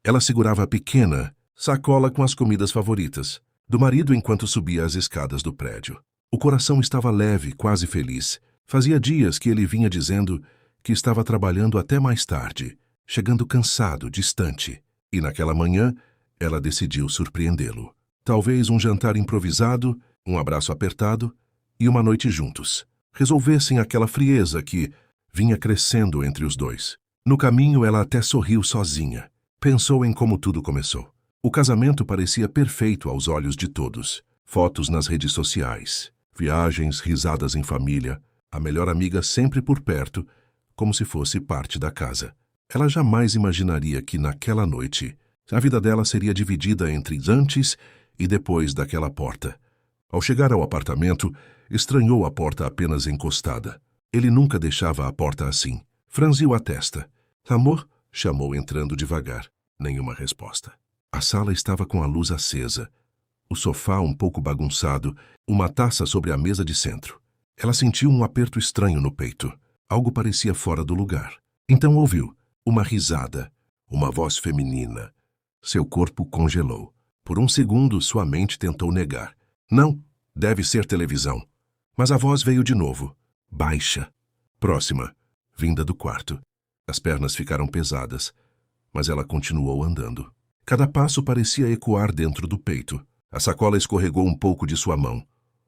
Ela segurava a pequena sacola com as comidas favoritas do marido enquanto subia as escadas do prédio. O coração estava leve, quase feliz. Fazia dias que ele vinha dizendo que estava trabalhando até mais tarde, chegando cansado, distante. E naquela manhã, ela decidiu surpreendê-lo. Talvez um jantar improvisado, um abraço apertado e uma noite juntos resolvessem aquela frieza que vinha crescendo entre os dois. No caminho, ela até sorriu sozinha. Pensou em como tudo começou. O casamento parecia perfeito aos olhos de todos. Fotos nas redes sociais, viagens, risadas em família, a melhor amiga sempre por perto, como se fosse parte da casa. Ela jamais imaginaria que naquela noite a vida dela seria dividida entre antes e depois daquela porta. Ao chegar ao apartamento, estranhou a porta apenas encostada. Ele nunca deixava a porta assim. Franziu a testa. "Amor?" chamou entrando devagar. Nenhuma resposta. A sala estava com a luz acesa. O sofá um pouco bagunçado, uma taça sobre a mesa de centro. Ela sentiu um aperto estranho no peito. Algo parecia fora do lugar. Então ouviu uma risada, uma voz feminina. Seu corpo congelou. Por um segundo, sua mente tentou negar. Não, deve ser televisão. Mas a voz veio de novo. Baixa. Próxima. Vinda do quarto. As pernas ficaram pesadas, mas ela continuou andando. Cada passo parecia ecoar dentro do peito. A sacola escorregou um pouco de sua mão.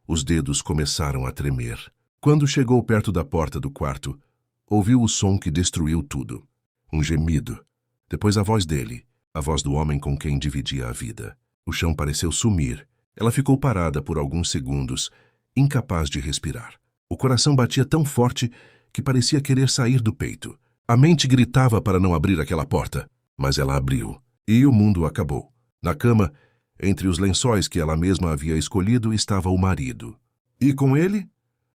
Os dedos começaram a tremer. Quando chegou perto da porta do quarto, ouviu o som que destruiu tudo. Um gemido. Depois a voz dele, a voz do homem com quem dividia a vida. O chão pareceu sumir. Ela ficou parada por alguns segundos, incapaz de respirar. O coração batia tão forte que parecia querer sair do peito. A mente gritava para não abrir aquela porta, mas ela abriu. E o mundo acabou. Na cama, entre os lençóis que ela mesma havia escolhido, estava o marido. E com ele,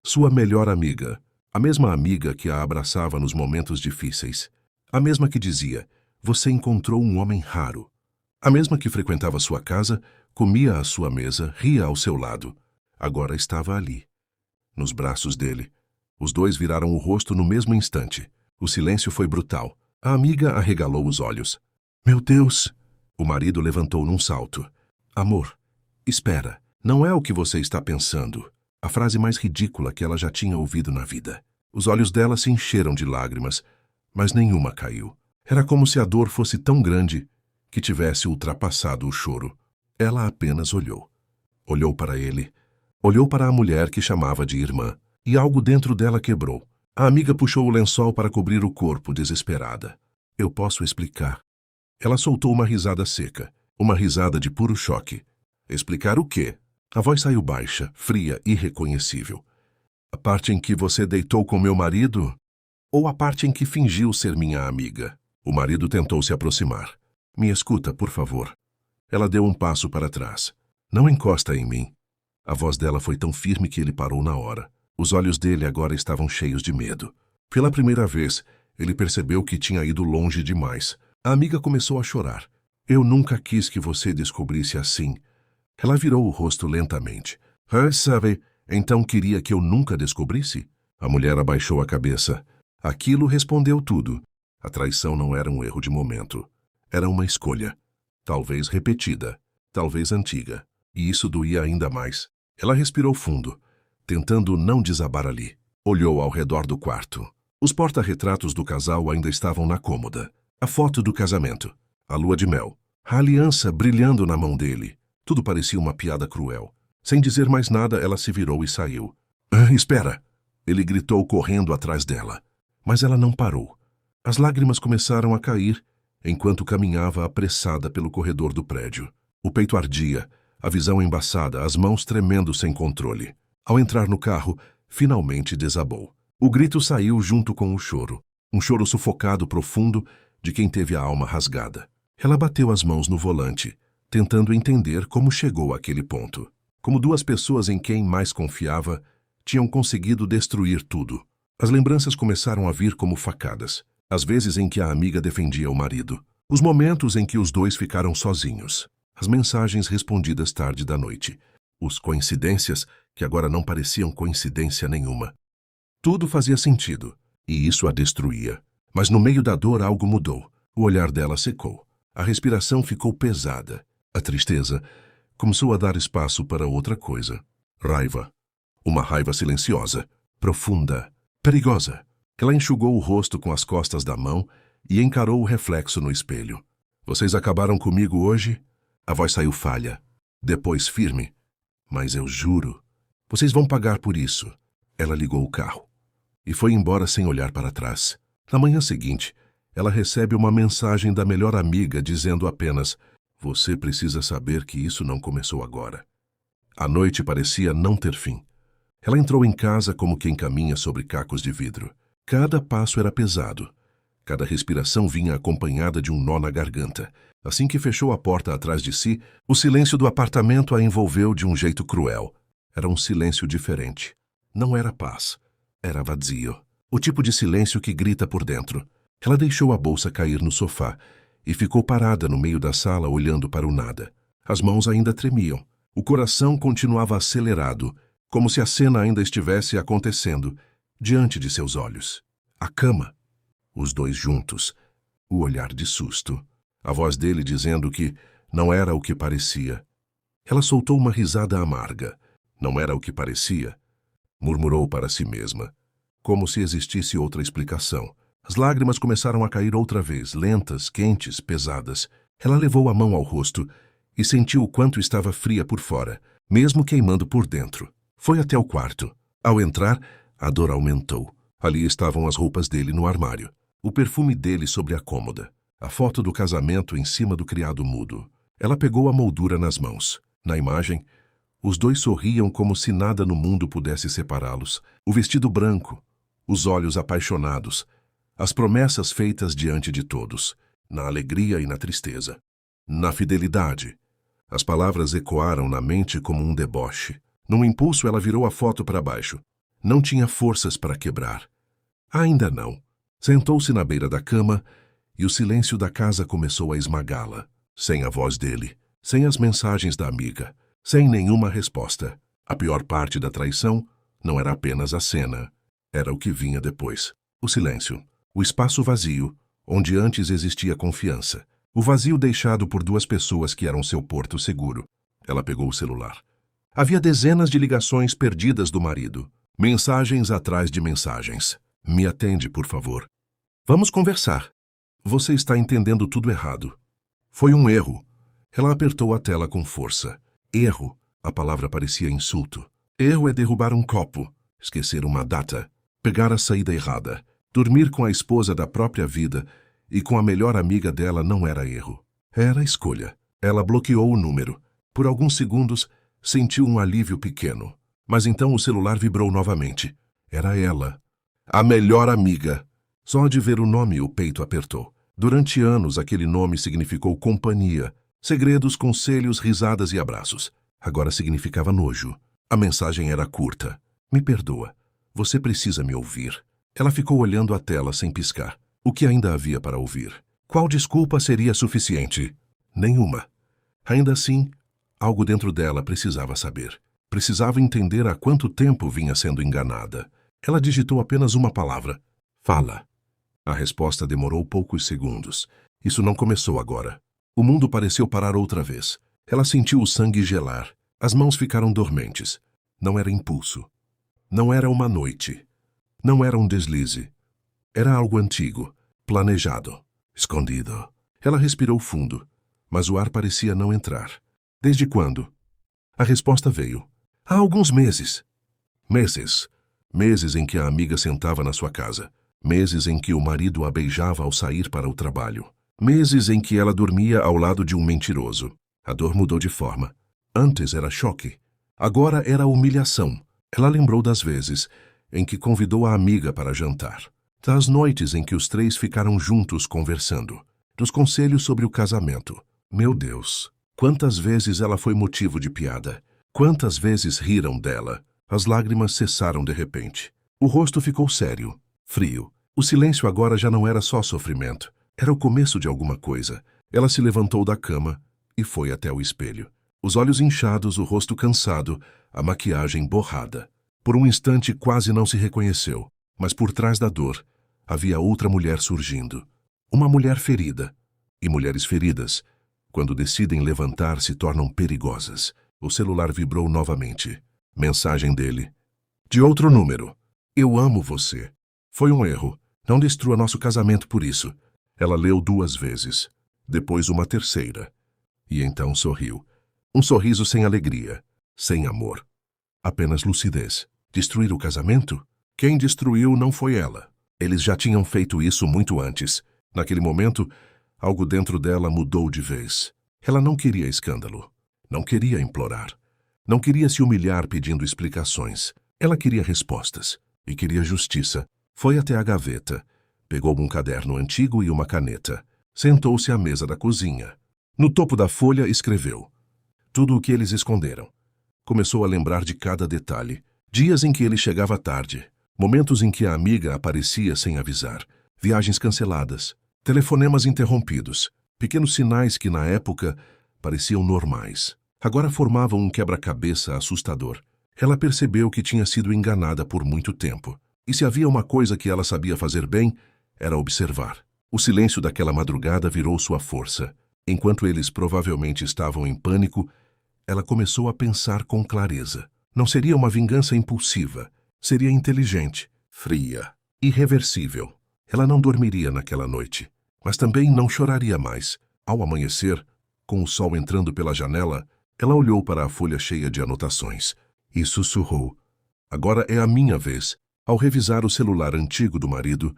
sua melhor amiga. A mesma amiga que a abraçava nos momentos difíceis. A mesma que dizia, "Você encontrou um homem raro." A mesma que frequentava sua casa, comia à sua mesa, ria ao seu lado. Agora estava ali, nos braços dele. Os dois viraram o rosto no mesmo instante. O silêncio foi brutal. A amiga arregalou os olhos. "Meu Deus!" O marido levantou num salto. "Amor, espera. Não é o que você está pensando." A frase mais ridícula que ela já tinha ouvido na vida. Os olhos dela se encheram de lágrimas, mas nenhuma caiu. Era como se a dor fosse tão grande que tivesse ultrapassado o choro. Ela apenas olhou. Olhou para ele. Olhou para a mulher que chamava de irmã. E algo dentro dela quebrou. A amiga puxou o lençol para cobrir o corpo, desesperada. "Eu posso explicar." Ela soltou uma risada seca. Uma risada de puro choque. "Explicar o quê?" A voz saiu baixa, fria, irreconhecível. "A parte em que você deitou com meu marido? Ou a parte em que fingiu ser minha amiga?" O marido tentou se aproximar. "Me escuta, por favor." Ela deu um passo para trás. "Não encosta em mim." A voz dela foi tão firme que ele parou na hora. Os olhos dele agora estavam cheios de medo. Pela primeira vez, ele percebeu que tinha ido longe demais. A amiga começou a chorar. "Eu nunca quis que você descobrisse assim." Ela virou o rosto lentamente. Sabe, então queria que eu nunca descobrisse?" A mulher abaixou a cabeça. Aquilo respondeu tudo. A traição não era um erro de momento. Era uma escolha. Talvez repetida, talvez antiga. E isso doía ainda mais. Ela respirou fundo, tentando não desabar ali. Olhou ao redor do quarto. Os porta-retratos do casal ainda estavam na cômoda. A foto do casamento, a lua de mel, a aliança brilhando na mão dele. Tudo parecia uma piada cruel. Sem dizer mais nada, ela se virou e saiu. Espera!" Ele gritou correndo atrás dela. Mas ela não parou. As lágrimas começaram a cair enquanto caminhava apressada pelo corredor do prédio. O peito ardia, a visão embaçada, as mãos tremendo sem controle. Ao entrar no carro, finalmente desabou. O grito saiu junto com o choro. Um choro sufocado, profundo, de quem teve a alma rasgada. Ela bateu as mãos no volante, tentando entender como chegou àquele ponto. Como duas pessoas em quem mais confiava tinham conseguido destruir tudo. As lembranças começaram a vir como facadas. As vezes em que a amiga defendia o marido. Os momentos em que os dois ficaram sozinhos. As mensagens respondidas tarde da noite. Os coincidências que agora não pareciam coincidência nenhuma. Tudo fazia sentido, e isso a destruía. Mas no meio da dor algo mudou. O olhar dela secou. A respiração ficou pesada. A tristeza começou a dar espaço para outra coisa. Raiva. Uma raiva silenciosa, profunda, perigosa. Ela enxugou o rosto com as costas da mão e encarou o reflexo no espelho. Vocês acabaram comigo hoje? A voz saiu falha, depois firme. Mas eu juro, vocês vão pagar por isso. Ela ligou o carro e foi embora sem olhar para trás. Na manhã seguinte, ela recebe uma mensagem da melhor amiga dizendo apenas: você precisa saber que isso não começou agora. A noite parecia não ter fim. Ela entrou em casa como quem caminha sobre cacos de vidro. Cada passo era pesado. Cada respiração vinha acompanhada de um nó na garganta. Assim que fechou a porta atrás de si, o silêncio do apartamento a envolveu de um jeito cruel. Era um silêncio diferente. Não era paz. Era vazio. O tipo de silêncio que grita por dentro. Ela deixou a bolsa cair no sofá e ficou parada no meio da sala olhando para o nada. As mãos ainda tremiam. O coração continuava acelerado, como se a cena ainda estivesse acontecendo diante de seus olhos. A cama. Os dois juntos. O olhar de susto. A voz dele dizendo que não era o que parecia. Ela soltou uma risada amarga. Não era o que parecia. Murmurou para si mesma, como se existisse outra explicação. As lágrimas começaram a cair outra vez, lentas, quentes, pesadas. Ela levou a mão ao rosto e sentiu o quanto estava fria por fora, mesmo queimando por dentro. Foi até o quarto. Ao entrar, a dor aumentou. Ali estavam as roupas dele no armário, o perfume dele sobre a cômoda, a foto do casamento em cima do criado mudo. Ela pegou a moldura nas mãos. Na imagem, os dois sorriam como se nada no mundo pudesse separá-los. O vestido branco, os olhos apaixonados, as promessas feitas diante de todos, na alegria e na tristeza, na fidelidade. As palavras ecoaram na mente como um deboche. Num impulso, ela virou a foto para baixo. Não tinha forças para quebrar. Ainda não. Sentou-se na beira da cama e o silêncio da casa começou a esmagá-la. Sem a voz dele, sem as mensagens da amiga, sem nenhuma resposta. A pior parte da traição não era apenas a cena, era o que vinha depois. O silêncio, o espaço vazio, onde antes existia confiança. O vazio deixado por duas pessoas que eram seu porto seguro. Ela pegou o celular. Havia dezenas de ligações perdidas do marido. Mensagens atrás de mensagens. Me atende, por favor. Vamos conversar. Você está entendendo tudo errado. Foi um erro. Ela apertou a tela com força. Erro. A palavra parecia insulto. Erro é derrubar um copo, esquecer uma data, pegar a saída errada, dormir com a esposa da própria vida e com a melhor amiga dela não era erro. Era escolha. Ela bloqueou o número. Por alguns segundos, sentiu um alívio pequeno. Mas então o celular vibrou novamente. Era ela. A melhor amiga. Só de ver o nome o peito apertou. Durante anos aquele nome significou companhia, segredos, conselhos, risadas e abraços. Agora significava nojo. A mensagem era curta. Me perdoa. Você precisa me ouvir. Ela ficou olhando a tela sem piscar. O que ainda havia para ouvir? Qual desculpa seria suficiente? Nenhuma. Ainda assim, algo dentro dela precisava saber. Precisava entender há quanto tempo vinha sendo enganada. Ela digitou apenas uma palavra. Fala. A resposta demorou poucos segundos. Isso não começou agora. O mundo pareceu parar outra vez. Ela sentiu o sangue gelar. As mãos ficaram dormentes. Não era impulso. Não era uma noite. Não era um deslize. Era algo antigo, planejado, escondido. Ela respirou fundo, mas o ar parecia não entrar. Desde quando? A resposta veio. Há alguns meses. Meses. Meses em que a amiga sentava na sua casa. Meses em que o marido a beijava ao sair para o trabalho. Meses em que ela dormia ao lado de um mentiroso. A dor mudou de forma. Antes era choque. Agora era humilhação. Ela lembrou das vezes em que convidou a amiga para jantar. Das noites em que os três ficaram juntos conversando. Dos conselhos sobre o casamento. Meu Deus! Quantas vezes ela foi motivo de piada. Quantas vezes riram dela. As lágrimas cessaram de repente. O rosto ficou sério, frio. O silêncio agora já não era só sofrimento. Era o começo de alguma coisa. Ela se levantou da cama e foi até o espelho. Os olhos inchados, o rosto cansado, a maquiagem borrada. Por um instante quase não se reconheceu, mas por trás da dor havia outra mulher surgindo. Uma mulher ferida, E mulheres feridas, quando decidem levantar, se tornam perigosas. O celular vibrou novamente. Mensagem dele. De outro número. Eu amo você. Foi um erro. Não destrua nosso casamento por isso. Ela leu 2 vezes. Depois uma terceira. E então sorriu. Um sorriso sem alegria, sem amor. Apenas lucidez. Destruir o casamento? Quem destruiu não foi ela. Eles já tinham feito isso muito antes. Naquele momento, algo dentro dela mudou de vez. Ela não queria escândalo. Não queria implorar. Não queria se humilhar pedindo explicações. Ela queria respostas. E queria justiça. Foi até a gaveta. Pegou um caderno antigo e uma caneta. Sentou-se à mesa da cozinha. No topo da folha escreveu tudo o que eles esconderam. Começou a lembrar de cada detalhe. Dias em que ele chegava tarde. Momentos em que a amiga aparecia sem avisar. Viagens canceladas. Telefonemas interrompidos. Pequenos sinais que, na época, pareciam normais. Agora formavam um quebra-cabeça assustador. Ela percebeu que tinha sido enganada por muito tempo. E se havia uma coisa que ela sabia fazer bem, era observar. O silêncio daquela madrugada virou sua força. Enquanto eles provavelmente estavam em pânico, ela começou a pensar com clareza. Não seria uma vingança impulsiva. Seria inteligente, fria, irreversível. Ela não dormiria naquela noite, mas também não choraria mais. Ao amanhecer, com o sol entrando pela janela, ela olhou para a folha cheia de anotações e sussurrou. Agora é a minha vez. Ao revisar o celular antigo do marido,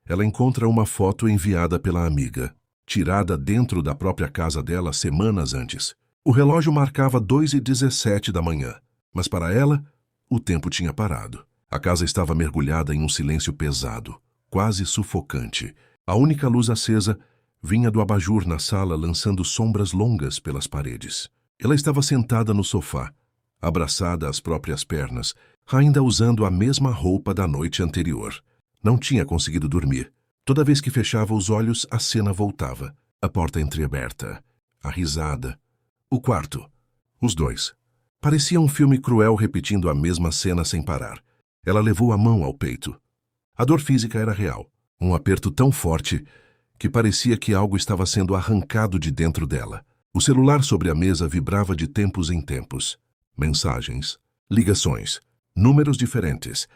ela encontra uma foto enviada pela amiga, tirada dentro da própria casa dela semanas antes. O relógio marcava 2h17 da manhã, mas para ela, o tempo tinha parado. A casa estava mergulhada em um silêncio pesado, quase sufocante. A única luz acesa vinha do abajur na sala, lançando sombras longas pelas paredes. Ela estava sentada no sofá, abraçada às próprias pernas, ainda usando a mesma roupa da noite anterior. Não tinha conseguido dormir. Toda vez que fechava os olhos, a cena voltava. A porta entreaberta, a risada, o quarto, os dois. Parecia um filme cruel repetindo a mesma cena sem parar. Ela levou a mão ao peito. A dor física era real. Um aperto tão forte que parecia que algo estava sendo arrancado de dentro dela. O celular sobre a mesa vibrava de tempos em tempos. Mensagens, ligações, números diferentes.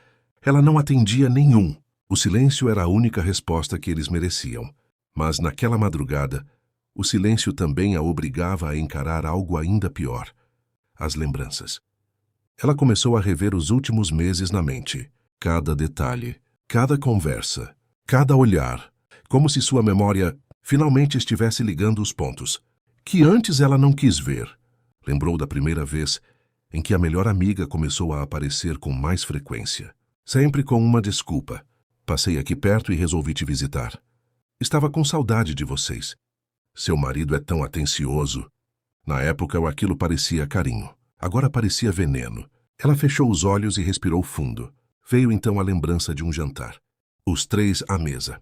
Ela não atendia nenhum. O silêncio era a única resposta que eles mereciam. Mas naquela madrugada, o silêncio também a obrigava a encarar algo ainda pior. As lembranças. Ela começou a rever os últimos meses na mente. Cada detalhe, cada conversa, cada olhar, como se sua memória finalmente estivesse ligando os pontos, que antes ela não quis ver. Lembrou da primeira vez em que a melhor amiga começou a aparecer com mais frequência. Sempre com uma desculpa. Passei aqui perto e resolvi te visitar. Estava com saudade de vocês. Seu marido é tão atencioso. Na época, aquilo parecia carinho. Agora parecia veneno. Ela fechou os olhos e respirou fundo. Veio então a lembrança de um jantar. Os 3 à mesa.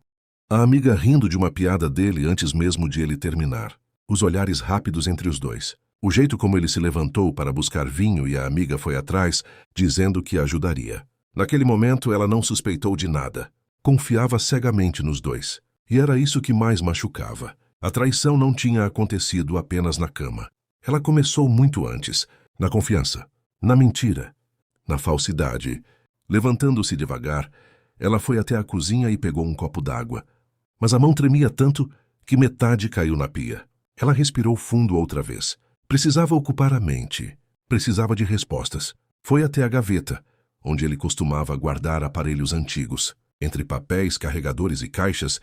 A amiga rindo de uma piada dele antes mesmo de ele terminar. Os olhares rápidos entre os dois. O jeito como ele se levantou para buscar vinho e a amiga foi atrás, dizendo que a ajudaria. Naquele momento, ela não suspeitou de nada. Confiava cegamente nos dois. E era isso que mais machucava. A traição não tinha acontecido apenas na cama. Ela começou muito antes, na confiança, na mentira, na falsidade. Levantando-se devagar, ela foi até a cozinha e pegou um copo d'água. Mas a mão tremia tanto que metade caiu na pia. Ela respirou fundo outra vez. Precisava ocupar a mente. Precisava de respostas. Foi até a gaveta, onde ele costumava guardar aparelhos antigos. Entre papéis, carregadores e caixas,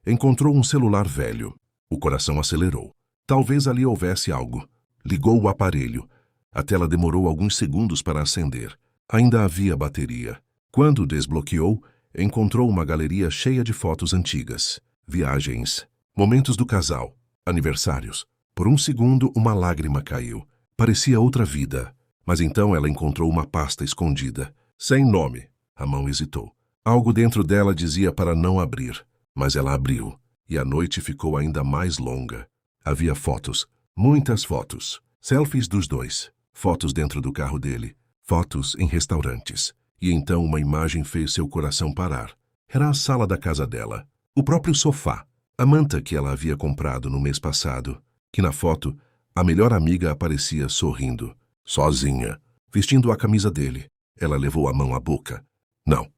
encontrou um celular velho. O coração acelerou. Talvez ali houvesse algo. Ligou o aparelho. A tela demorou alguns segundos para acender. Ainda havia bateria. Quando desbloqueou, encontrou uma galeria cheia de fotos antigas. Viagens, momentos do casal, aniversários. Por um segundo, uma lágrima caiu. Parecia outra vida. Mas então ela encontrou uma pasta escondida. Sem nome. A mão hesitou. Algo dentro dela dizia para não abrir. Mas ela abriu. E a noite ficou ainda mais longa. Havia fotos. Muitas fotos. Selfies dos dois. Fotos dentro do carro dele. Fotos em restaurantes. E então uma imagem fez seu coração parar. Era a sala da casa dela. O próprio sofá. A manta que ela havia comprado no mês passado, que na foto a melhor amiga aparecia sorrindo, sozinha, vestindo a camisa dele. Ela levou a mão à boca. Não,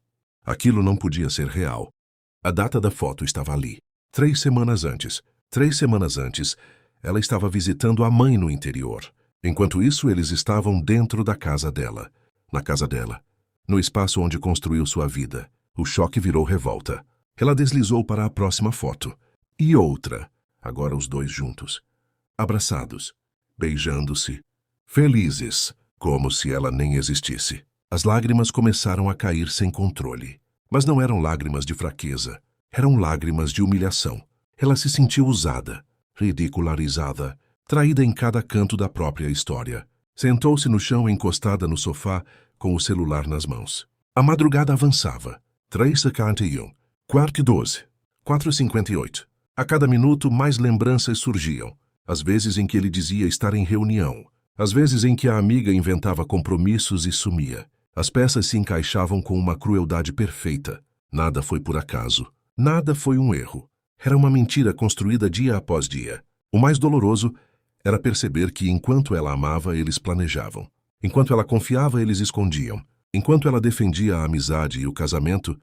aquilo não podia ser real. A data da foto estava ali. 3 semanas antes. 3 semanas antes, ela estava visitando a mãe no interior. Enquanto isso, eles estavam dentro da casa dela. Na casa dela. No espaço onde construiu sua vida. O choque virou revolta. Ela deslizou para a próxima foto. E outra. Agora os dois juntos. Abraçados. Beijando-se. Felizes. Como se ela nem existisse. As lágrimas começaram a cair sem controle. Mas não eram lágrimas de fraqueza. Eram lágrimas de humilhação. Ela se sentiu usada, ridicularizada, traída em cada canto da própria história. Sentou-se no chão encostada no sofá, com o celular nas mãos. A madrugada avançava. 3h41, 4h12, 4h58. A cada minuto, mais lembranças surgiam. Às vezes em que ele dizia estar em reunião. Às vezes em que a amiga inventava compromissos e sumia. As peças se encaixavam com uma crueldade perfeita. Nada foi por acaso. Nada foi um erro. Era uma mentira construída dia após dia. O mais doloroso era perceber que, enquanto ela amava, eles planejavam. Enquanto ela confiava, eles escondiam. Enquanto ela defendia a amizade e o casamento,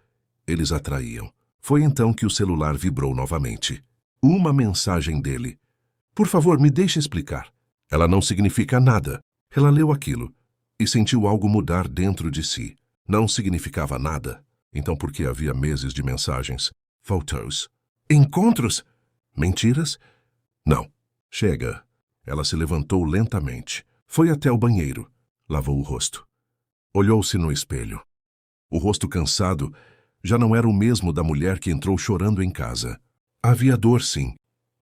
eles atraíam. Foi então que o celular vibrou novamente. Uma mensagem dele. Por favor, me deixe explicar. Ela não significa nada. Ela leu aquilo e sentiu algo mudar dentro de si. Não significava nada. Então por que havia meses de mensagens? Fotos. Encontros? Mentiras? Não. Chega. Ela se levantou lentamente. Foi até o banheiro. Lavou o rosto. Olhou-se no espelho. O rosto cansado já não era o mesmo da mulher que entrou chorando em casa. Havia dor, sim.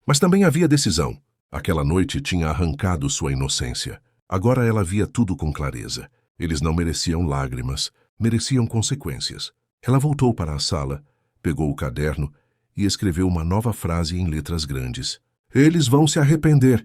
Mas também havia decisão. Aquela noite tinha arrancado sua inocência. Agora ela via tudo com clareza. Eles não mereciam lágrimas, mereciam consequências. Ela voltou para a sala, pegou o caderno e escreveu uma nova frase em letras grandes. Eles vão se arrepender.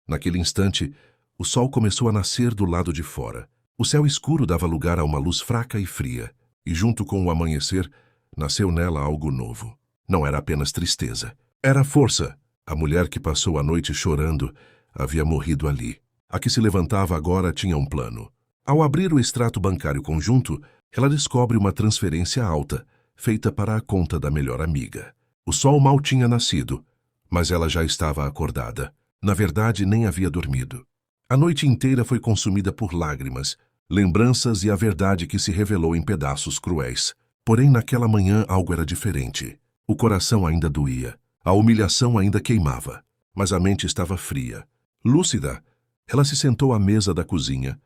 Naquele instante, o sol começou a nascer do lado de fora. O céu escuro dava lugar a uma luz fraca e fria, e junto com o amanhecer, nasceu nela algo novo. Não era apenas tristeza. Era força. A mulher que passou a noite chorando havia morrido ali. A que se levantava agora tinha um plano. Ao abrir o extrato bancário conjunto, ela descobre uma transferência alta, feita para a conta da melhor amiga. O sol mal tinha nascido, mas ela já estava acordada. Na verdade, nem havia dormido. A noite inteira foi consumida por lágrimas, lembranças e a verdade que se revelou em pedaços cruéis. Porém, naquela manhã algo era diferente. O coração ainda doía, a humilhação ainda queimava, mas a mente estava fria. Lúcida, ela se sentou à mesa da cozinha,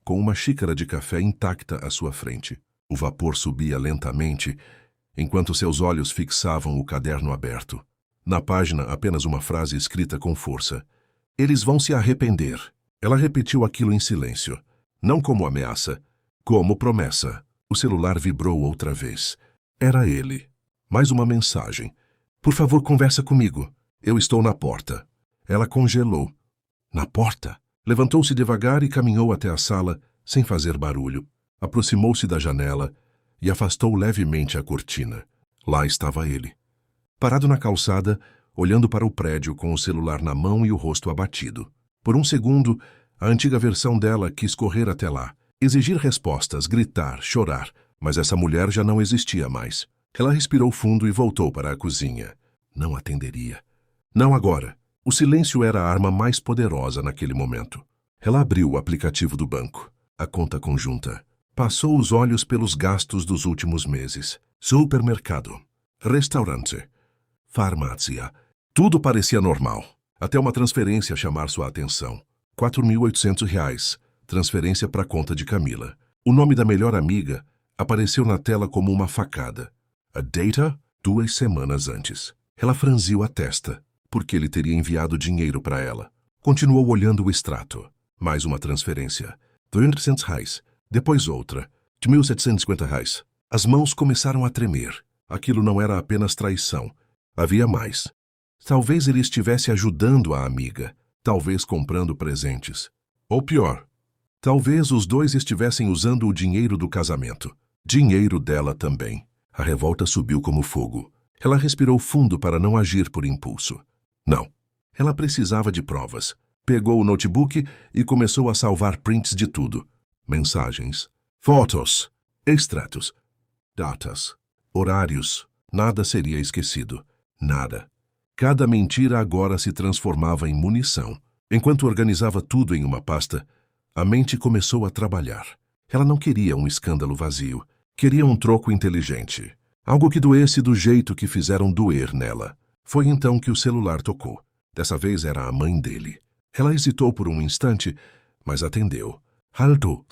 com uma xícara de café intacta à sua frente. O vapor subia lentamente, enquanto seus olhos fixavam o caderno aberto. Na página, apenas uma frase escrita com força. Eles vão se arrepender. Ela repetiu aquilo em silêncio. Não como ameaça, como promessa. O celular vibrou outra vez. Era ele. Mais uma mensagem. Por favor, conversa comigo. Eu estou na porta. Ela congelou. Na porta? Levantou-se devagar e caminhou até a sala, sem fazer barulho. Aproximou-se da janela e afastou levemente a cortina. Lá estava ele. Parado na calçada, olhando para o prédio com o celular na mão e o rosto abatido. Por um segundo, a antiga versão dela quis correr até lá, exigir respostas, gritar, chorar, mas essa mulher já não existia mais. Ela respirou fundo e voltou para a cozinha. Não atenderia. Não agora. O silêncio era a arma mais poderosa naquele momento. Ela abriu o aplicativo do banco, a conta conjunta. Passou os olhos pelos gastos dos últimos meses. Supermercado, restaurante, farmácia. Tudo parecia normal, até uma transferência chamar sua atenção. R$ 4.800, transferência para a conta de Camila. O nome da melhor amiga apareceu na tela como uma facada. A data, 2 semanas antes. Ela franziu a testa, porque ele teria enviado dinheiro para ela. Continuou olhando o extrato. Mais uma transferência. R$ 300, depois outra. De R$ 1.750. As mãos começaram a tremer. Aquilo não era apenas traição. Havia mais. Talvez ele estivesse ajudando a amiga. Talvez comprando presentes. Ou pior, talvez os dois estivessem usando o dinheiro do casamento. Dinheiro dela também. A revolta subiu como fogo. Ela respirou fundo para não agir por impulso. Não. Ela precisava de provas. Pegou o notebook e começou a salvar prints de tudo. Mensagens, fotos, extratos, datas, horários. Nada seria esquecido. Nada. Cada mentira agora se transformava em munição. Enquanto organizava tudo em uma pasta, a mente começou a trabalhar. Ela não queria um escândalo vazio. Queria um troco inteligente. Algo que doesse do jeito que fizeram doer nela. Foi então que o celular tocou. Dessa vez era a mãe dele. Ela hesitou por um instante, mas atendeu. Alto,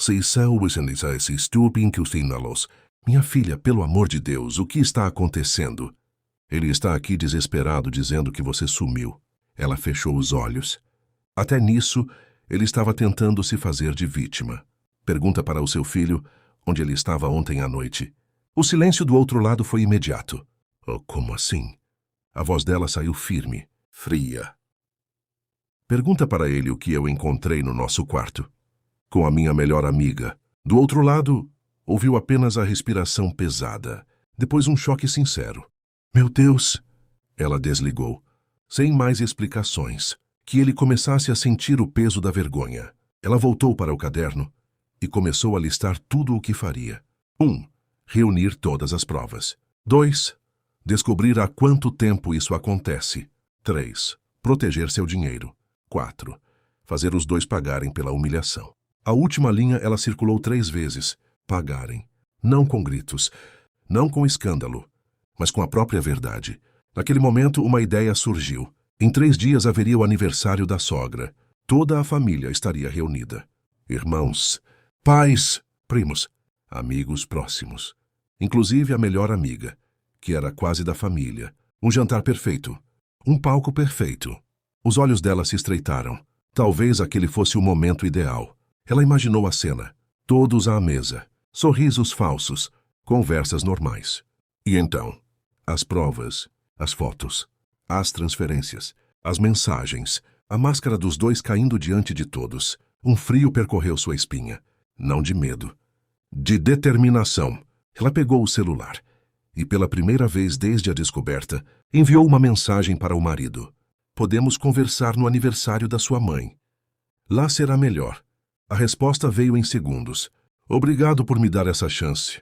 minha filha, pelo amor de Deus, o que está acontecendo? Ele está aqui desesperado dizendo que você sumiu. Ela fechou os olhos. Até nisso, ele estava tentando se fazer de vítima. Pergunta para o seu filho onde ele estava ontem à noite. O silêncio do outro lado foi imediato. Oh, como assim? A voz dela saiu firme, fria. Pergunta para ele o que eu encontrei no nosso quarto. Com a minha melhor amiga. Do outro lado, ouviu apenas a respiração pesada. Depois um choque sincero. Meu Deus! Ela desligou. Sem mais explicações. Que ele começasse a sentir o peso da vergonha. Ela voltou para o caderno e começou a listar tudo o que faria. 1. Reunir todas as provas. 2. Descobrir há quanto tempo isso acontece. 3. Proteger seu dinheiro. 4. Fazer os dois pagarem pela humilhação. A última linha ela circulou 3 vezes. Pagarem. Não com gritos, não com escândalo, mas com a própria verdade. Naquele momento, uma ideia surgiu. Em 3 dias haveria o aniversário da sogra. Toda a família estaria reunida. Irmãos, pais, primos, amigos próximos. Inclusive a melhor amiga, que era quase da família. Um jantar perfeito. Um palco perfeito. Os olhos dela se estreitaram. Talvez aquele fosse o momento ideal. Ela imaginou a cena. Todos à mesa. Sorrisos falsos. Conversas normais. E então, as provas, as fotos, as transferências, as mensagens, a máscara dos dois caindo diante de todos. Um frio percorreu sua espinha. Não de medo. De determinação. Ela pegou o celular e, pela primeira vez desde a descoberta, enviou uma mensagem para o marido. Podemos conversar no aniversário da sua mãe. Lá será melhor. A resposta veio em segundos. Obrigado por me dar essa chance.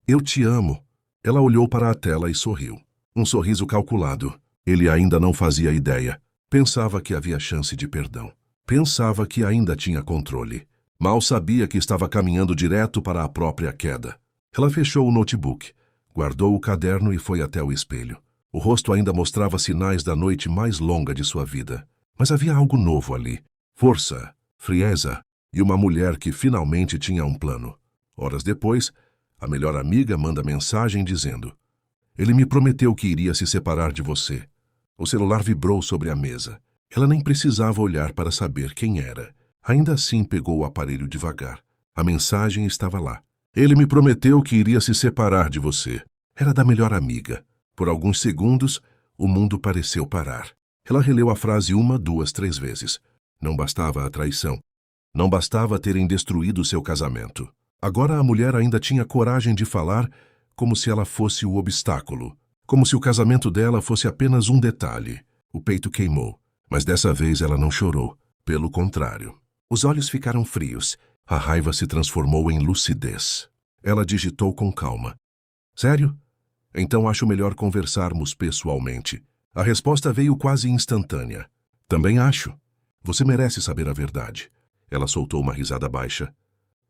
Eu te amo. Ela olhou para a tela e sorriu. Um sorriso calculado. Ele ainda não fazia ideia. Pensava que havia chance de perdão. Pensava que ainda tinha controle. Mal sabia que estava caminhando direto para a própria queda. Ela fechou o notebook, guardou o caderno e foi até o espelho. O rosto ainda mostrava sinais da noite mais longa de sua vida. Mas havia algo novo ali. Força, frieza e uma mulher que finalmente tinha um plano. Horas depois, a melhor amiga manda mensagem dizendo: ele me prometeu que iria se separar de você. O celular vibrou sobre a mesa. Ela nem precisava olhar para saber quem era. Ainda assim pegou o aparelho devagar. A mensagem estava lá. Ele me prometeu que iria se separar de você. Era da melhor amiga. Por alguns segundos, o mundo pareceu parar. Ela releu a frase 1, 2, 3 vezes. Não bastava a traição. Não bastava terem destruído seu casamento. Agora a mulher ainda tinha coragem de falar como se ela fosse o obstáculo. Como se o casamento dela fosse apenas um detalhe. O peito queimou. Mas dessa vez ela não chorou. Pelo contrário. Os olhos ficaram frios. A raiva se transformou em lucidez. Ela digitou com calma. Sério? Então acho melhor conversarmos pessoalmente. A resposta veio quase instantânea. Também acho. Você merece saber a verdade. Ela soltou uma risada baixa.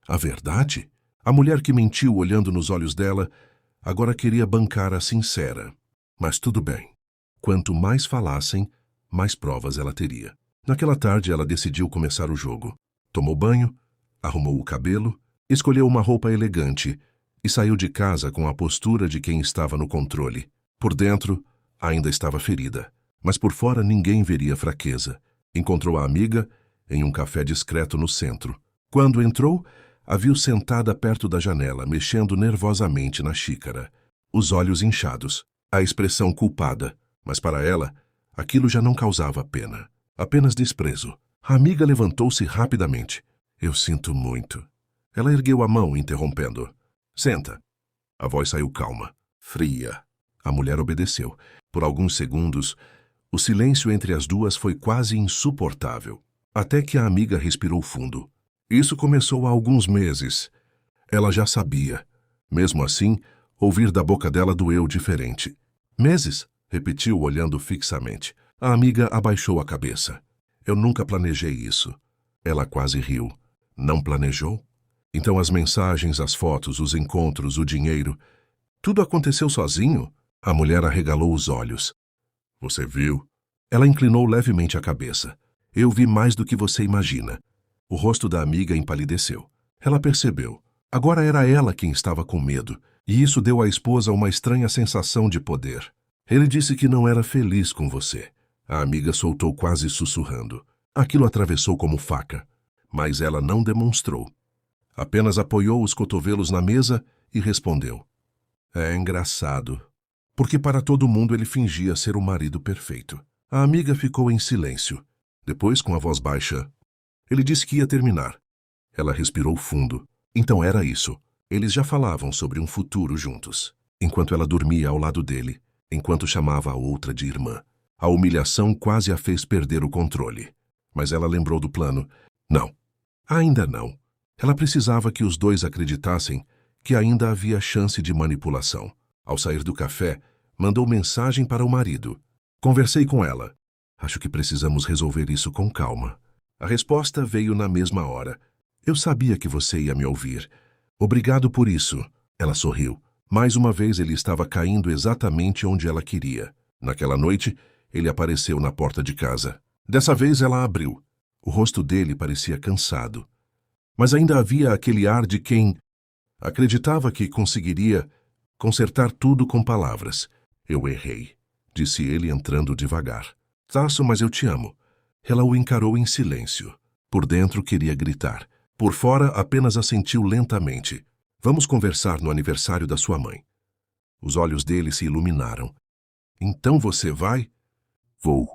A verdade? A mulher que mentiu olhando nos olhos dela agora queria bancar a sincera. Mas tudo bem. Quanto mais falassem, mais provas ela teria. Naquela tarde ela decidiu começar o jogo. Tomou banho, arrumou o cabelo, escolheu uma roupa elegante e saiu de casa com a postura de quem estava no controle. Por dentro, ainda estava ferida, mas por fora ninguém veria fraqueza. Encontrou a amiga em um café discreto no centro. Quando entrou, a viu sentada perto da janela, mexendo nervosamente na xícara. Os olhos inchados, a expressão culpada, mas para ela, aquilo já não causava pena, apenas desprezo. A amiga levantou-se rapidamente. Eu sinto muito. Ela ergueu a mão, interrompendo. Senta. A voz saiu calma, fria. A mulher obedeceu. Por alguns segundos, o silêncio entre as duas foi quase insuportável, até que a amiga respirou fundo. Isso começou há alguns meses. Ela já sabia. Mesmo assim, ouvir da boca dela doeu diferente. Meses? Repetiu, olhando fixamente. A amiga abaixou a cabeça. Eu nunca planejei isso. Ela quase riu. Não planejou? Então as mensagens, as fotos, os encontros, o dinheiro, tudo aconteceu sozinho? A mulher arregalou os olhos. Você viu? Ela inclinou levemente a cabeça. Eu vi mais do que você imagina. O rosto da amiga empalideceu. Ela percebeu. Agora era ela quem estava com medo, e isso deu à esposa uma estranha sensação de poder. Ele disse que não era feliz com você. A amiga soltou quase sussurrando. Aquilo atravessou como faca, mas ela não demonstrou. Apenas apoiou os cotovelos na mesa e respondeu. É engraçado, porque para todo mundo ele fingia ser o marido perfeito. A amiga ficou em silêncio. Depois, com a voz baixa, ele disse que ia terminar. Ela respirou fundo. Então era isso. Eles já falavam sobre um futuro juntos, enquanto ela dormia ao lado dele, enquanto chamava a outra de irmã. A humilhação quase a fez perder o controle. Mas ela lembrou do plano. Não, ainda não. Ela precisava que os dois acreditassem que ainda havia chance de manipulação. Ao sair do café, mandou mensagem para o marido. Conversei com ela. Acho que precisamos resolver isso com calma. A resposta veio na mesma hora. Eu sabia que você ia me ouvir. Obrigado por isso. Ela sorriu. Mais uma vez ele estava caindo exatamente onde ela queria. Naquela noite, ele apareceu na porta de casa. Dessa vez ela abriu. O rosto dele parecia cansado. Mas ainda havia aquele ar de quem acreditava que conseguiria consertar tudo com palavras. Eu errei, disse ele entrando devagar. Tasso, mas eu te amo. Ela o encarou em silêncio. Por dentro queria gritar. Por fora apenas assentiu lentamente. Vamos conversar no aniversário da sua mãe. Os olhos dele se iluminaram. Então você vai? Vou.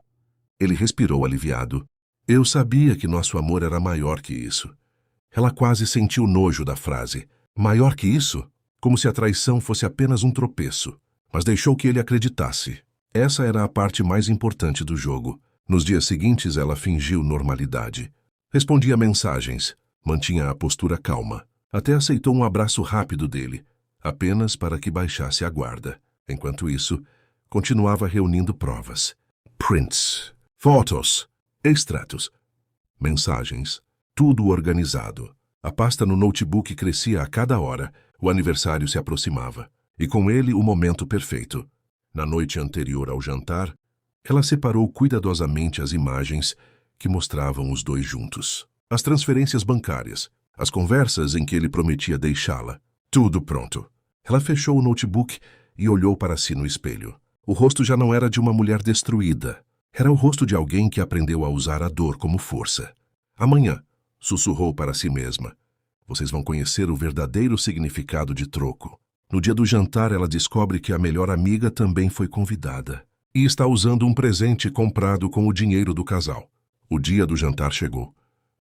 Ele respirou aliviado. Eu sabia que nosso amor era maior que isso. Ela quase sentiu nojo da frase. Maior que isso? Como se a traição fosse apenas um tropeço. Mas deixou que ele acreditasse. Essa era a parte mais importante do jogo. Nos dias seguintes, ela fingiu normalidade. Respondia mensagens. Mantinha a postura calma. Até aceitou um abraço rápido dele, apenas para que baixasse a guarda. Enquanto isso, continuava reunindo provas. Prints, fotos, extratos, mensagens, tudo organizado. A pasta no notebook crescia a cada hora. O aniversário se aproximava. E com ele o momento perfeito. Na noite anterior ao jantar, ela separou cuidadosamente as imagens que mostravam os dois juntos. As transferências bancárias, as conversas em que ele prometia deixá-la. Tudo pronto. Ela fechou o notebook e olhou para si no espelho. O rosto já não era de uma mulher destruída. Era o rosto de alguém que aprendeu a usar a dor como força. Amanhã, sussurrou para si mesma. Vocês vão conhecer o verdadeiro significado de troco. No dia do jantar, ela descobre que a melhor amiga também foi convidada. E está usando um presente comprado com o dinheiro do casal. O dia do jantar chegou.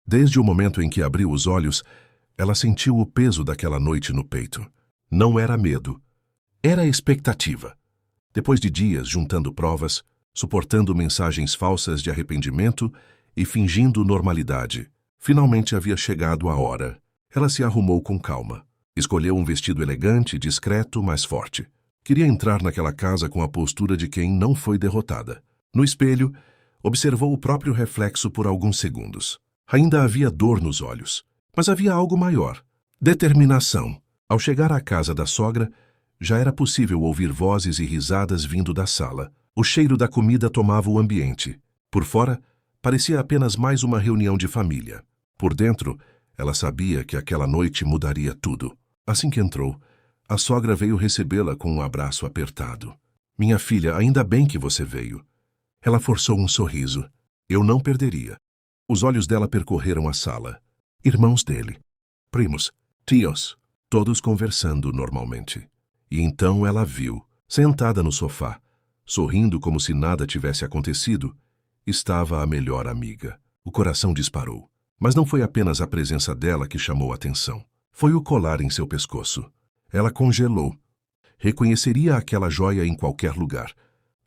Desde o momento em que abriu os olhos, ela sentiu o peso daquela noite no peito. Não era medo. Era expectativa. Depois de dias juntando provas, suportando mensagens falsas de arrependimento e fingindo normalidade, finalmente havia chegado a hora. Ela se arrumou com calma. Escolheu um vestido elegante, discreto, mas forte. Queria entrar naquela casa com a postura de quem não foi derrotada. No espelho, observou o próprio reflexo por alguns segundos. Ainda havia dor nos olhos, mas havia algo maior. Determinação. Ao chegar à casa da sogra, já era possível ouvir vozes e risadas vindo da sala. O cheiro da comida tomava o ambiente. Por fora, parecia apenas mais uma reunião de família. Por dentro, ela sabia que aquela noite mudaria tudo. Assim que entrou, a sogra veio recebê-la com um abraço apertado. Minha filha, ainda bem que você veio. Ela forçou um sorriso. Eu não perderia. Os olhos dela percorreram a sala. Irmãos dele, primos, tios, todos conversando normalmente. E então ela viu, sentada no sofá, sorrindo como se nada tivesse acontecido, estava a melhor amiga. O coração disparou. Mas não foi apenas a presença dela que chamou a atenção. Foi o colar em seu pescoço. Ela congelou. Reconheceria aquela joia em qualquer lugar.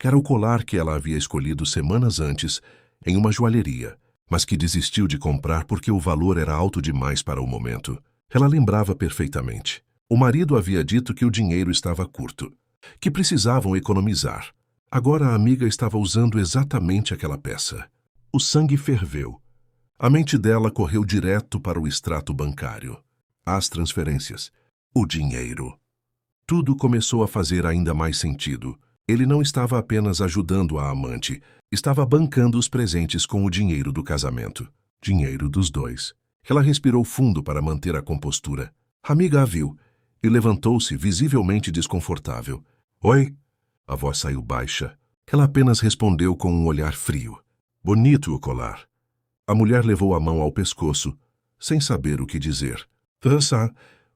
Era o colar que ela havia escolhido semanas antes em uma joalheria, mas que desistiu de comprar porque o valor era alto demais para o momento. Ela lembrava perfeitamente. O marido havia dito que o dinheiro estava curto, que precisavam economizar. Agora a amiga estava usando exatamente aquela peça. O sangue ferveu. A mente dela correu direto para o extrato bancário. As transferências. O dinheiro. Tudo começou a fazer ainda mais sentido. Ele não estava apenas ajudando a amante, estava bancando os presentes com o dinheiro do casamento. Dinheiro dos dois. Ela respirou fundo para manter a compostura. A amiga a viu e levantou-se, visivelmente desconfortável. Oi? A voz saiu baixa. Ela apenas respondeu com um olhar frio. Bonito o colar. A mulher levou a mão ao pescoço, sem saber o que dizer.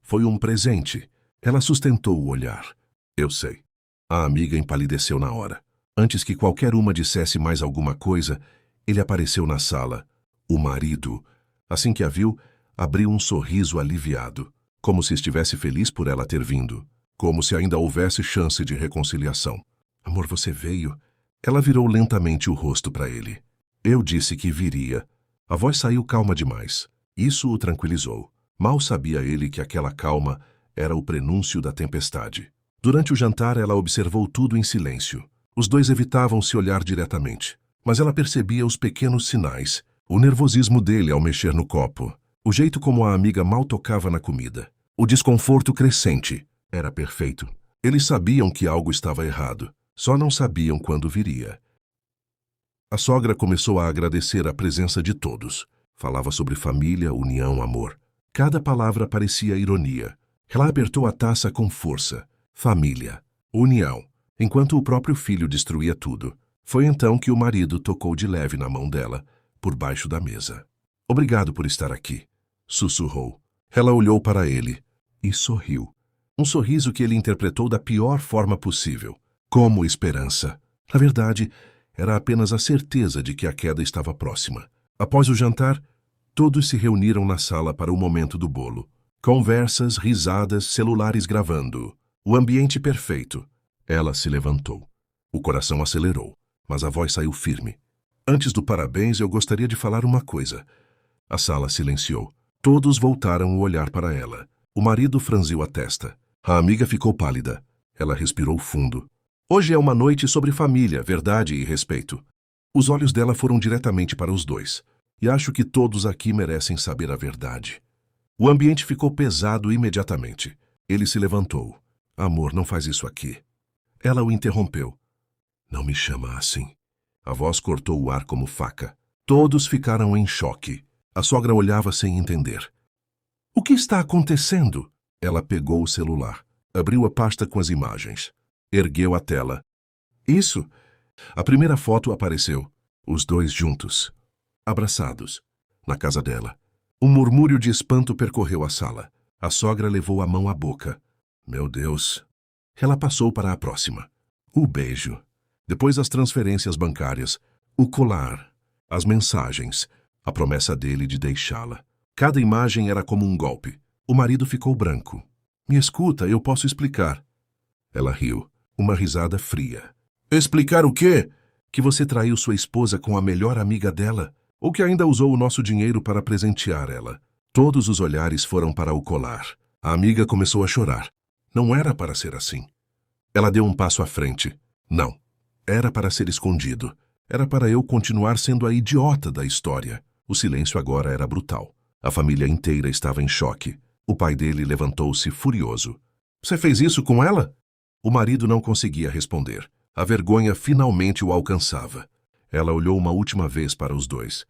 Foi um presente. Ela sustentou o olhar. Eu sei. A amiga empalideceu na hora. Antes que qualquer uma dissesse mais alguma coisa, ele apareceu na sala. O marido, assim que a viu, abriu um sorriso aliviado, como se estivesse feliz por ela ter vindo, como se ainda houvesse chance de reconciliação. Amor, você veio? Ela virou lentamente o rosto para ele. Eu disse que viria. A voz saiu calma demais. Isso o tranquilizou. Mal sabia ele que aquela calma era o prenúncio da tempestade. Durante o jantar, ela observou tudo em silêncio. Os dois evitavam se olhar diretamente, mas ela percebia os pequenos sinais, o nervosismo dele ao mexer no copo, o jeito como a amiga mal tocava na comida, o desconforto crescente. Era perfeito. Eles sabiam que algo estava errado, só não sabiam quando viria. A sogra começou a agradecer a presença de todos. Falava sobre família, união, amor. Cada palavra parecia ironia. Ela apertou a taça com força. Família, união, enquanto o próprio filho destruía tudo. Foi então que o marido tocou de leve na mão dela, por baixo da mesa. Obrigado por estar aqui, sussurrou. Ela olhou para ele e sorriu. Um sorriso que ele interpretou da pior forma possível, como esperança. Na verdade, era apenas a certeza de que a queda estava próxima. Após o jantar, todos se reuniram na sala para o momento do bolo. Conversas, risadas, celulares gravando. O ambiente perfeito. Ela se levantou. O coração acelerou, mas a voz saiu firme. Antes do parabéns, eu gostaria de falar uma coisa. A sala silenciou. Todos voltaram o olhar para ela. O marido franziu a testa. A amiga ficou pálida. Ela respirou fundo. Hoje é uma noite sobre família, verdade e respeito. Os olhos dela foram diretamente para os dois. E acho que todos aqui merecem saber a verdade. O ambiente ficou pesado imediatamente. Ele se levantou. Amor, não faz isso aqui. Ela o interrompeu. Não me chama assim. A voz cortou o ar como faca. Todos ficaram em choque. A sogra olhava sem entender. O que está acontecendo? Ela pegou o celular. Abriu a pasta com as imagens. Ergueu a tela. Isso. A primeira foto apareceu. Os dois juntos. Abraçados. Na casa dela. Um murmúrio de espanto percorreu a sala. A sogra levou a mão à boca. Meu Deus. Ela passou para a próxima. O beijo. Depois as transferências bancárias. O colar. As mensagens. A promessa dele de deixá-la. Cada imagem era como um golpe. O marido ficou branco. Me escuta, eu posso explicar. Ela riu. Uma risada fria. Explicar o quê? Que você traiu sua esposa com a melhor amiga dela? Ou que ainda usou o nosso dinheiro para presentear ela? Todos os olhares foram para o colar. A amiga começou a chorar. Não era para ser assim. Ela deu um passo à frente. Não. Era para ser escondido. Era para eu continuar sendo a idiota da história. O silêncio agora era brutal. A família inteira estava em choque. O pai dele levantou-se furioso. Você fez isso com ela? O marido não conseguia responder. A vergonha finalmente o alcançava. Ela olhou uma última vez para os dois.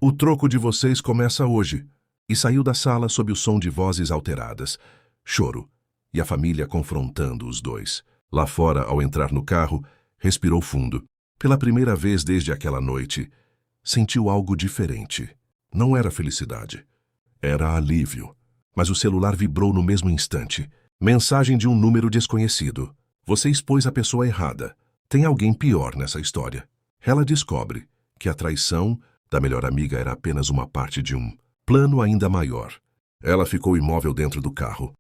O troco de vocês começa hoje. E saiu da sala sob o som de vozes alteradas. Choro. E a família confrontando os dois. Lá fora, ao entrar no carro, respirou fundo. Pela primeira vez desde aquela noite, sentiu algo diferente. Não era felicidade. Era alívio. Mas o celular vibrou no mesmo instante. Mensagem de um número desconhecido. Você expôs a pessoa errada. Tem alguém pior nessa história. Ela descobre que a traição da melhor amiga era apenas uma parte de um plano ainda maior. Ela ficou imóvel dentro do carro.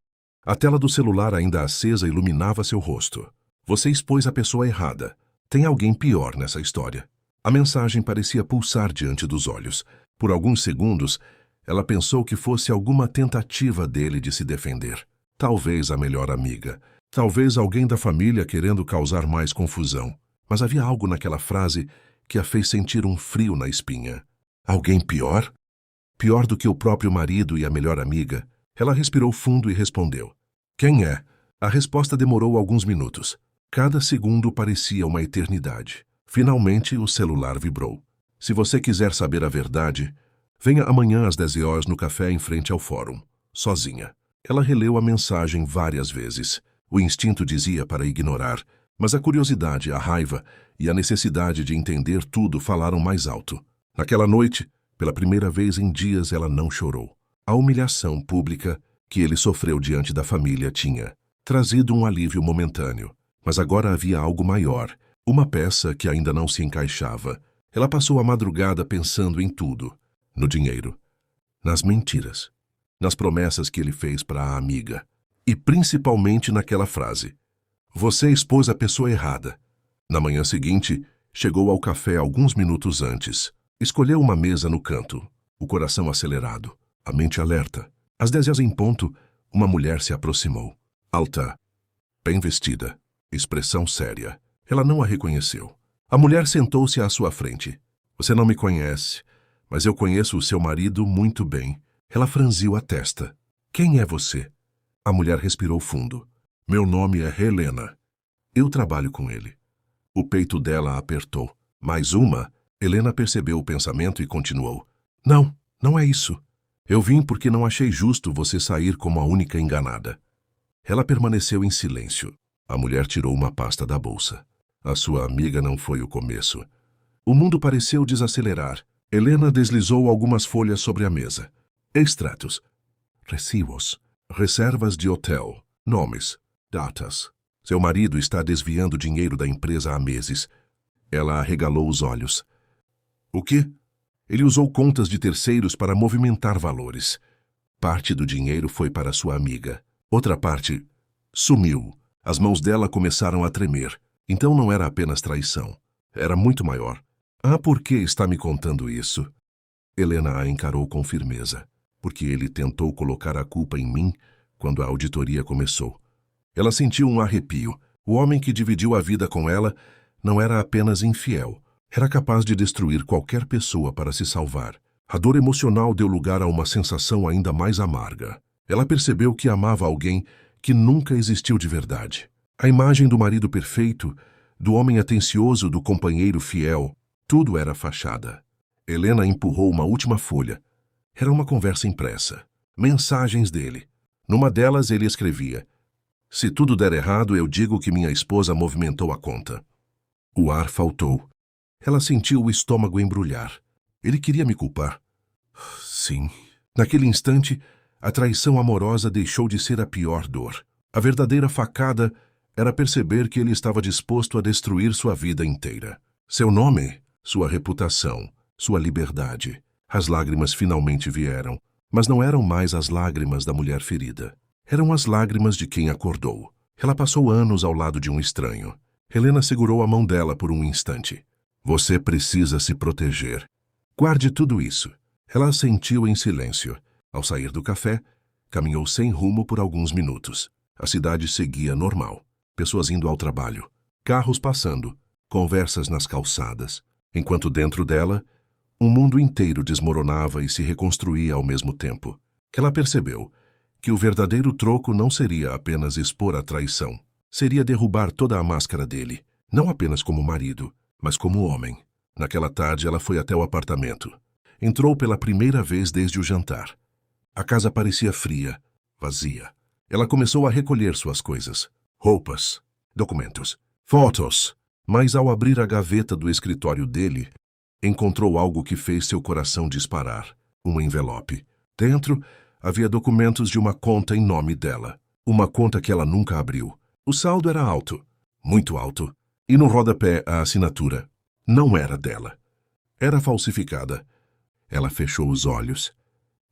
A tela do celular ainda acesa iluminava seu rosto. Você expôs a pessoa errada. Tem alguém pior nessa história. A mensagem parecia pulsar diante dos olhos. Por alguns segundos, ela pensou que fosse alguma tentativa dele de se defender. Talvez a melhor amiga. Talvez alguém da família querendo causar mais confusão. Mas havia algo naquela frase que a fez sentir um frio na espinha. Alguém pior? Pior do que o próprio marido e a melhor amiga? Ela respirou fundo e respondeu. Quem é? A resposta demorou alguns minutos. Cada segundo parecia uma eternidade. Finalmente, o celular vibrou. Se você quiser saber a verdade, venha amanhã às 10 horas no café em frente ao fórum, sozinha. Ela releu a mensagem várias vezes. O instinto dizia para ignorar, mas a curiosidade, a raiva e a necessidade de entender tudo falaram mais alto. Naquela noite, pela primeira vez em dias, ela não chorou. A humilhação pública que ele sofreu diante da família tinha trazido um alívio momentâneo, mas agora havia algo maior, uma peça que ainda não se encaixava. Ela passou a madrugada pensando em tudo, no dinheiro, nas mentiras, nas promessas que ele fez para a amiga, e principalmente naquela frase: você expôs a pessoa errada. Na manhã seguinte, chegou ao café alguns minutos antes. Escolheu uma mesa no canto, o coração acelerado, a mente alerta. Às 10 horas em ponto, uma mulher se aproximou. Alta, bem vestida, expressão séria. Ela não a reconheceu. A mulher sentou-se à sua frente. Você não me conhece, mas eu conheço o seu marido muito bem. Ela franziu a testa. Quem é você? A mulher respirou fundo. Meu nome é Helena. Eu trabalho com ele. O peito dela apertou. Mais uma? Helena percebeu o pensamento e continuou. Não, não é isso. Eu vim porque não achei justo você sair como a única enganada. Ela permaneceu em silêncio. A mulher tirou uma pasta da bolsa. A sua amiga não foi o começo. O mundo pareceu desacelerar. Helena deslizou algumas folhas sobre a mesa. Extratos. Recibos. Reservas de hotel. Nomes. Datas. Seu marido está desviando dinheiro da empresa há meses. Ela arregalou os olhos. O quê? Ele usou contas de terceiros para movimentar valores. Parte do dinheiro foi para sua amiga. Outra parte sumiu. As mãos dela começaram a tremer. Então não era apenas traição. Era muito maior. Ah, por que está me contando isso? Helena a encarou com firmeza. Porque ele tentou colocar a culpa em mim quando a auditoria começou. Ela sentiu um arrepio. O homem que dividiu a vida com ela não era apenas infiel. Era capaz de destruir qualquer pessoa para se salvar. A dor emocional deu lugar a uma sensação ainda mais amarga. Ela percebeu que amava alguém que nunca existiu de verdade. A imagem do marido perfeito, do homem atencioso, do companheiro fiel, tudo era fachada. Helena empurrou uma última folha. Era uma conversa impressa. Mensagens dele. Numa delas ele escrevia: se tudo der errado, eu digo que minha esposa movimentou a conta. O ar faltou. Ela sentiu o estômago embrulhar. Ele queria me culpar. Sim. Naquele instante, a traição amorosa deixou de ser a pior dor. A verdadeira facada era perceber que ele estava disposto a destruir sua vida inteira. Seu nome, sua reputação, sua liberdade. As lágrimas finalmente vieram, mas não eram mais as lágrimas da mulher ferida. Eram as lágrimas de quem acordou. Ela passou anos ao lado de um estranho. Helena segurou a mão dela por um instante. Você precisa se proteger. Guarde tudo isso. Ela assentiu em silêncio. Ao sair do café, caminhou sem rumo por alguns minutos. A cidade seguia normal. Pessoas indo ao trabalho, carros passando, conversas nas calçadas. Enquanto dentro dela, um mundo inteiro desmoronava e se reconstruía ao mesmo tempo. Ela percebeu que o verdadeiro troco não seria apenas expor a traição. Seria derrubar toda a máscara dele, não apenas como marido, mas como homem. Naquela tarde ela foi até o apartamento. Entrou pela primeira vez desde o jantar. A casa parecia fria, vazia. Ela começou a recolher suas coisas. Roupas, documentos, fotos. Mas ao abrir a gaveta do escritório dele, encontrou algo que fez seu coração disparar. Um envelope. Dentro, havia documentos de uma conta em nome dela. Uma conta que ela nunca abriu. O saldo era alto, muito alto. E no rodapé a assinatura. Não era dela. Era falsificada. Ela fechou os olhos.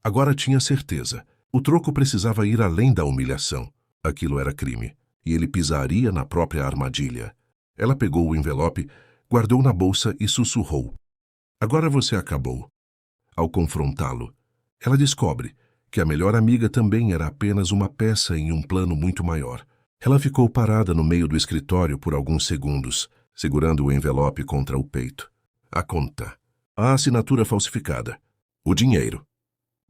Agora tinha certeza. O troco precisava ir além da humilhação. Aquilo era crime, e ele pisaria na própria armadilha. Ela pegou o envelope, guardou na bolsa e sussurrou. Agora você acabou. Ao confrontá-lo, ela descobre que a melhor amiga também era apenas uma peça em um plano muito maior. Ela ficou parada no meio do escritório por alguns segundos, segurando o envelope contra o peito. A conta, a assinatura falsificada, o dinheiro.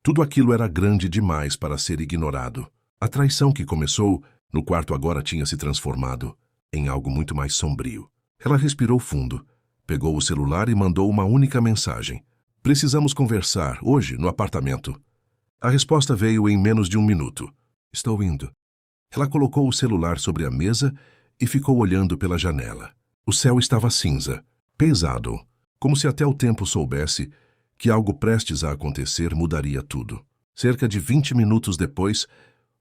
Tudo aquilo era grande demais para ser ignorado. A traição que começou no quarto agora tinha se transformado em algo muito mais sombrio. Ela respirou fundo, pegou o celular e mandou uma única mensagem. Precisamos conversar, hoje, no apartamento. A resposta veio em menos de 1 minuto. Estou indo. Ela colocou o celular sobre a mesa e ficou olhando pela janela. O céu estava cinza, pesado, como se até o tempo soubesse que algo prestes a acontecer mudaria tudo. Cerca de 20 minutos depois,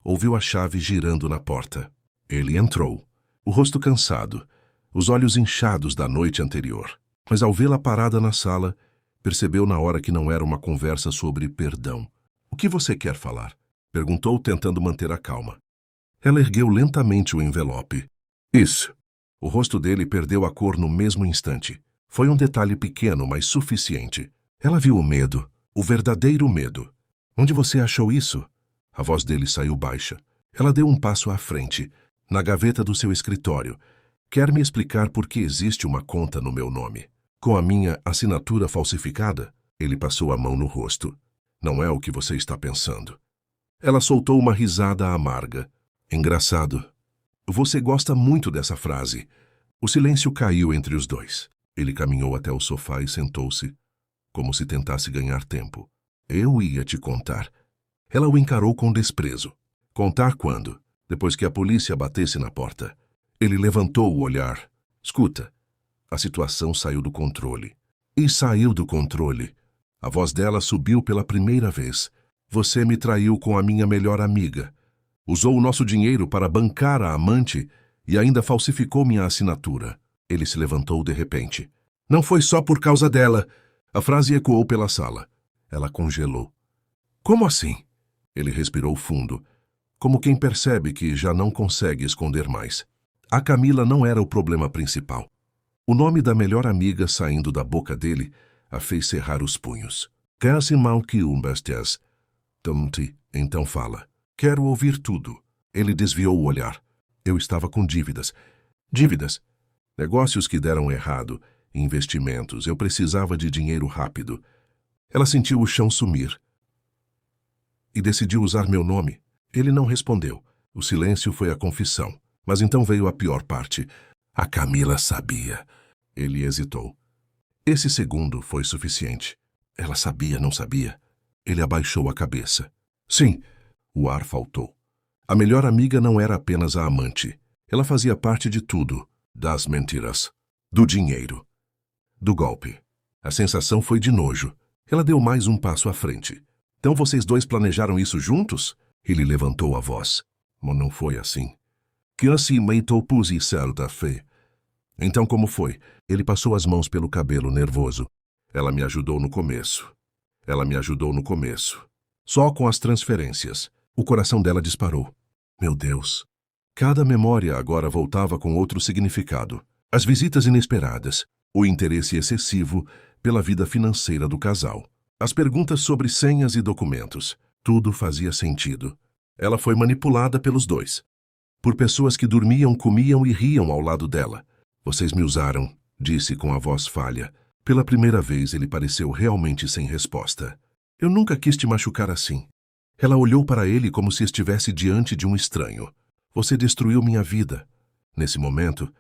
ouviu a chave girando na porta. Ele entrou, o rosto cansado, os olhos inchados da noite anterior. Mas ao vê-la parada na sala, percebeu na hora que não era uma conversa sobre perdão. O que você quer falar? Perguntou, tentando manter a calma. Ela ergueu lentamente o envelope. Isso. O rosto dele perdeu a cor no mesmo instante. Foi um detalhe pequeno, mas suficiente. Ela viu o medo, o verdadeiro medo. Onde você achou isso? A voz dele saiu baixa. Ela deu um passo à frente, na gaveta do seu escritório. Quer me explicar por que existe uma conta no meu nome? Com a minha assinatura falsificada? Ele passou a mão no rosto. Não é o que você está pensando. Ela soltou uma risada amarga. Engraçado. Você gosta muito dessa frase. O silêncio caiu entre os dois. Ele caminhou até o sofá e sentou-se, como se tentasse ganhar tempo. Eu ia te contar. Ela o encarou com desprezo. Contar quando? Depois que a polícia batesse na porta. Ele levantou o olhar. Escuta. A situação saiu do controle. E saiu do controle. A voz dela subiu pela primeira vez. Você me traiu com a minha melhor amiga. Usou o nosso dinheiro para bancar a amante e ainda falsificou minha assinatura. Ele se levantou de repente. Não foi só por causa dela. A frase ecoou pela sala. Ela congelou. Como assim? Ele respirou fundo, como quem percebe que já não consegue esconder mais. A Camila não era o problema principal. O nome da melhor amiga saindo da boca dele a fez cerrar os punhos. Quer-se mal que um bestes. Tomte, então fala. Quero ouvir tudo. Ele desviou o olhar. Eu estava com dívidas. Dívidas. Negócios que deram errado. Investimentos. Eu precisava de dinheiro rápido. Ela sentiu o chão sumir. E decidiu usar meu nome. Ele não respondeu. O silêncio foi a confissão. Mas então veio a pior parte. A Camila sabia. Ele hesitou. Esse segundo foi suficiente. Ela sabia, não sabia? Ele abaixou a cabeça. Sim. O ar faltou. A melhor amiga não era apenas a amante. Ela fazia parte de tudo. Das mentiras. Do dinheiro. Do golpe. A sensação foi de nojo. Ela deu mais um passo à frente. Então vocês dois planejaram isso juntos? Ele levantou a voz. Mas não foi assim. Que assim meitou pusi certa fé. Então como foi? Ele passou as mãos pelo cabelo, nervoso. Ela me ajudou no começo. Só com as transferências. O coração dela disparou. Meu Deus. Cada memória agora voltava com outro significado. As visitas inesperadas. O interesse excessivo pela vida financeira do casal. As perguntas sobre senhas e documentos. Tudo fazia sentido. Ela foi manipulada pelos dois. Por pessoas que dormiam, comiam e riam ao lado dela. Vocês me usaram, disse com a voz falha. Pela primeira vez ele pareceu realmente sem resposta. Eu nunca quis te machucar assim. Ela olhou para ele como se estivesse diante de um estranho. Você destruiu minha vida. Nesse momento,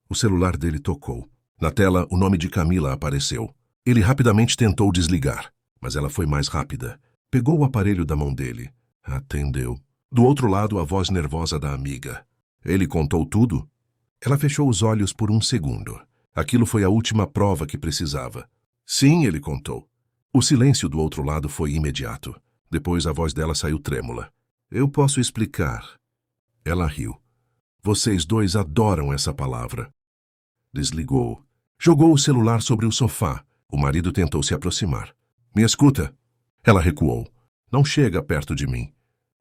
o celular dele tocou. Na tela, o nome de Camila apareceu. Ele rapidamente tentou desligar, mas ela foi mais rápida. Pegou o aparelho da mão dele. Atendeu. Do outro lado, a voz nervosa da amiga. Ele contou tudo? Ela fechou os olhos por um segundo. Aquilo foi a última prova que precisava. Sim, ele contou. O silêncio do outro lado foi imediato. Depois a voz dela saiu trêmula. Eu posso explicar. Ela riu. Vocês dois adoram essa palavra. Desligou. Jogou o celular sobre o sofá. O marido tentou se aproximar. Me escuta. Ela recuou. Não chega perto de mim.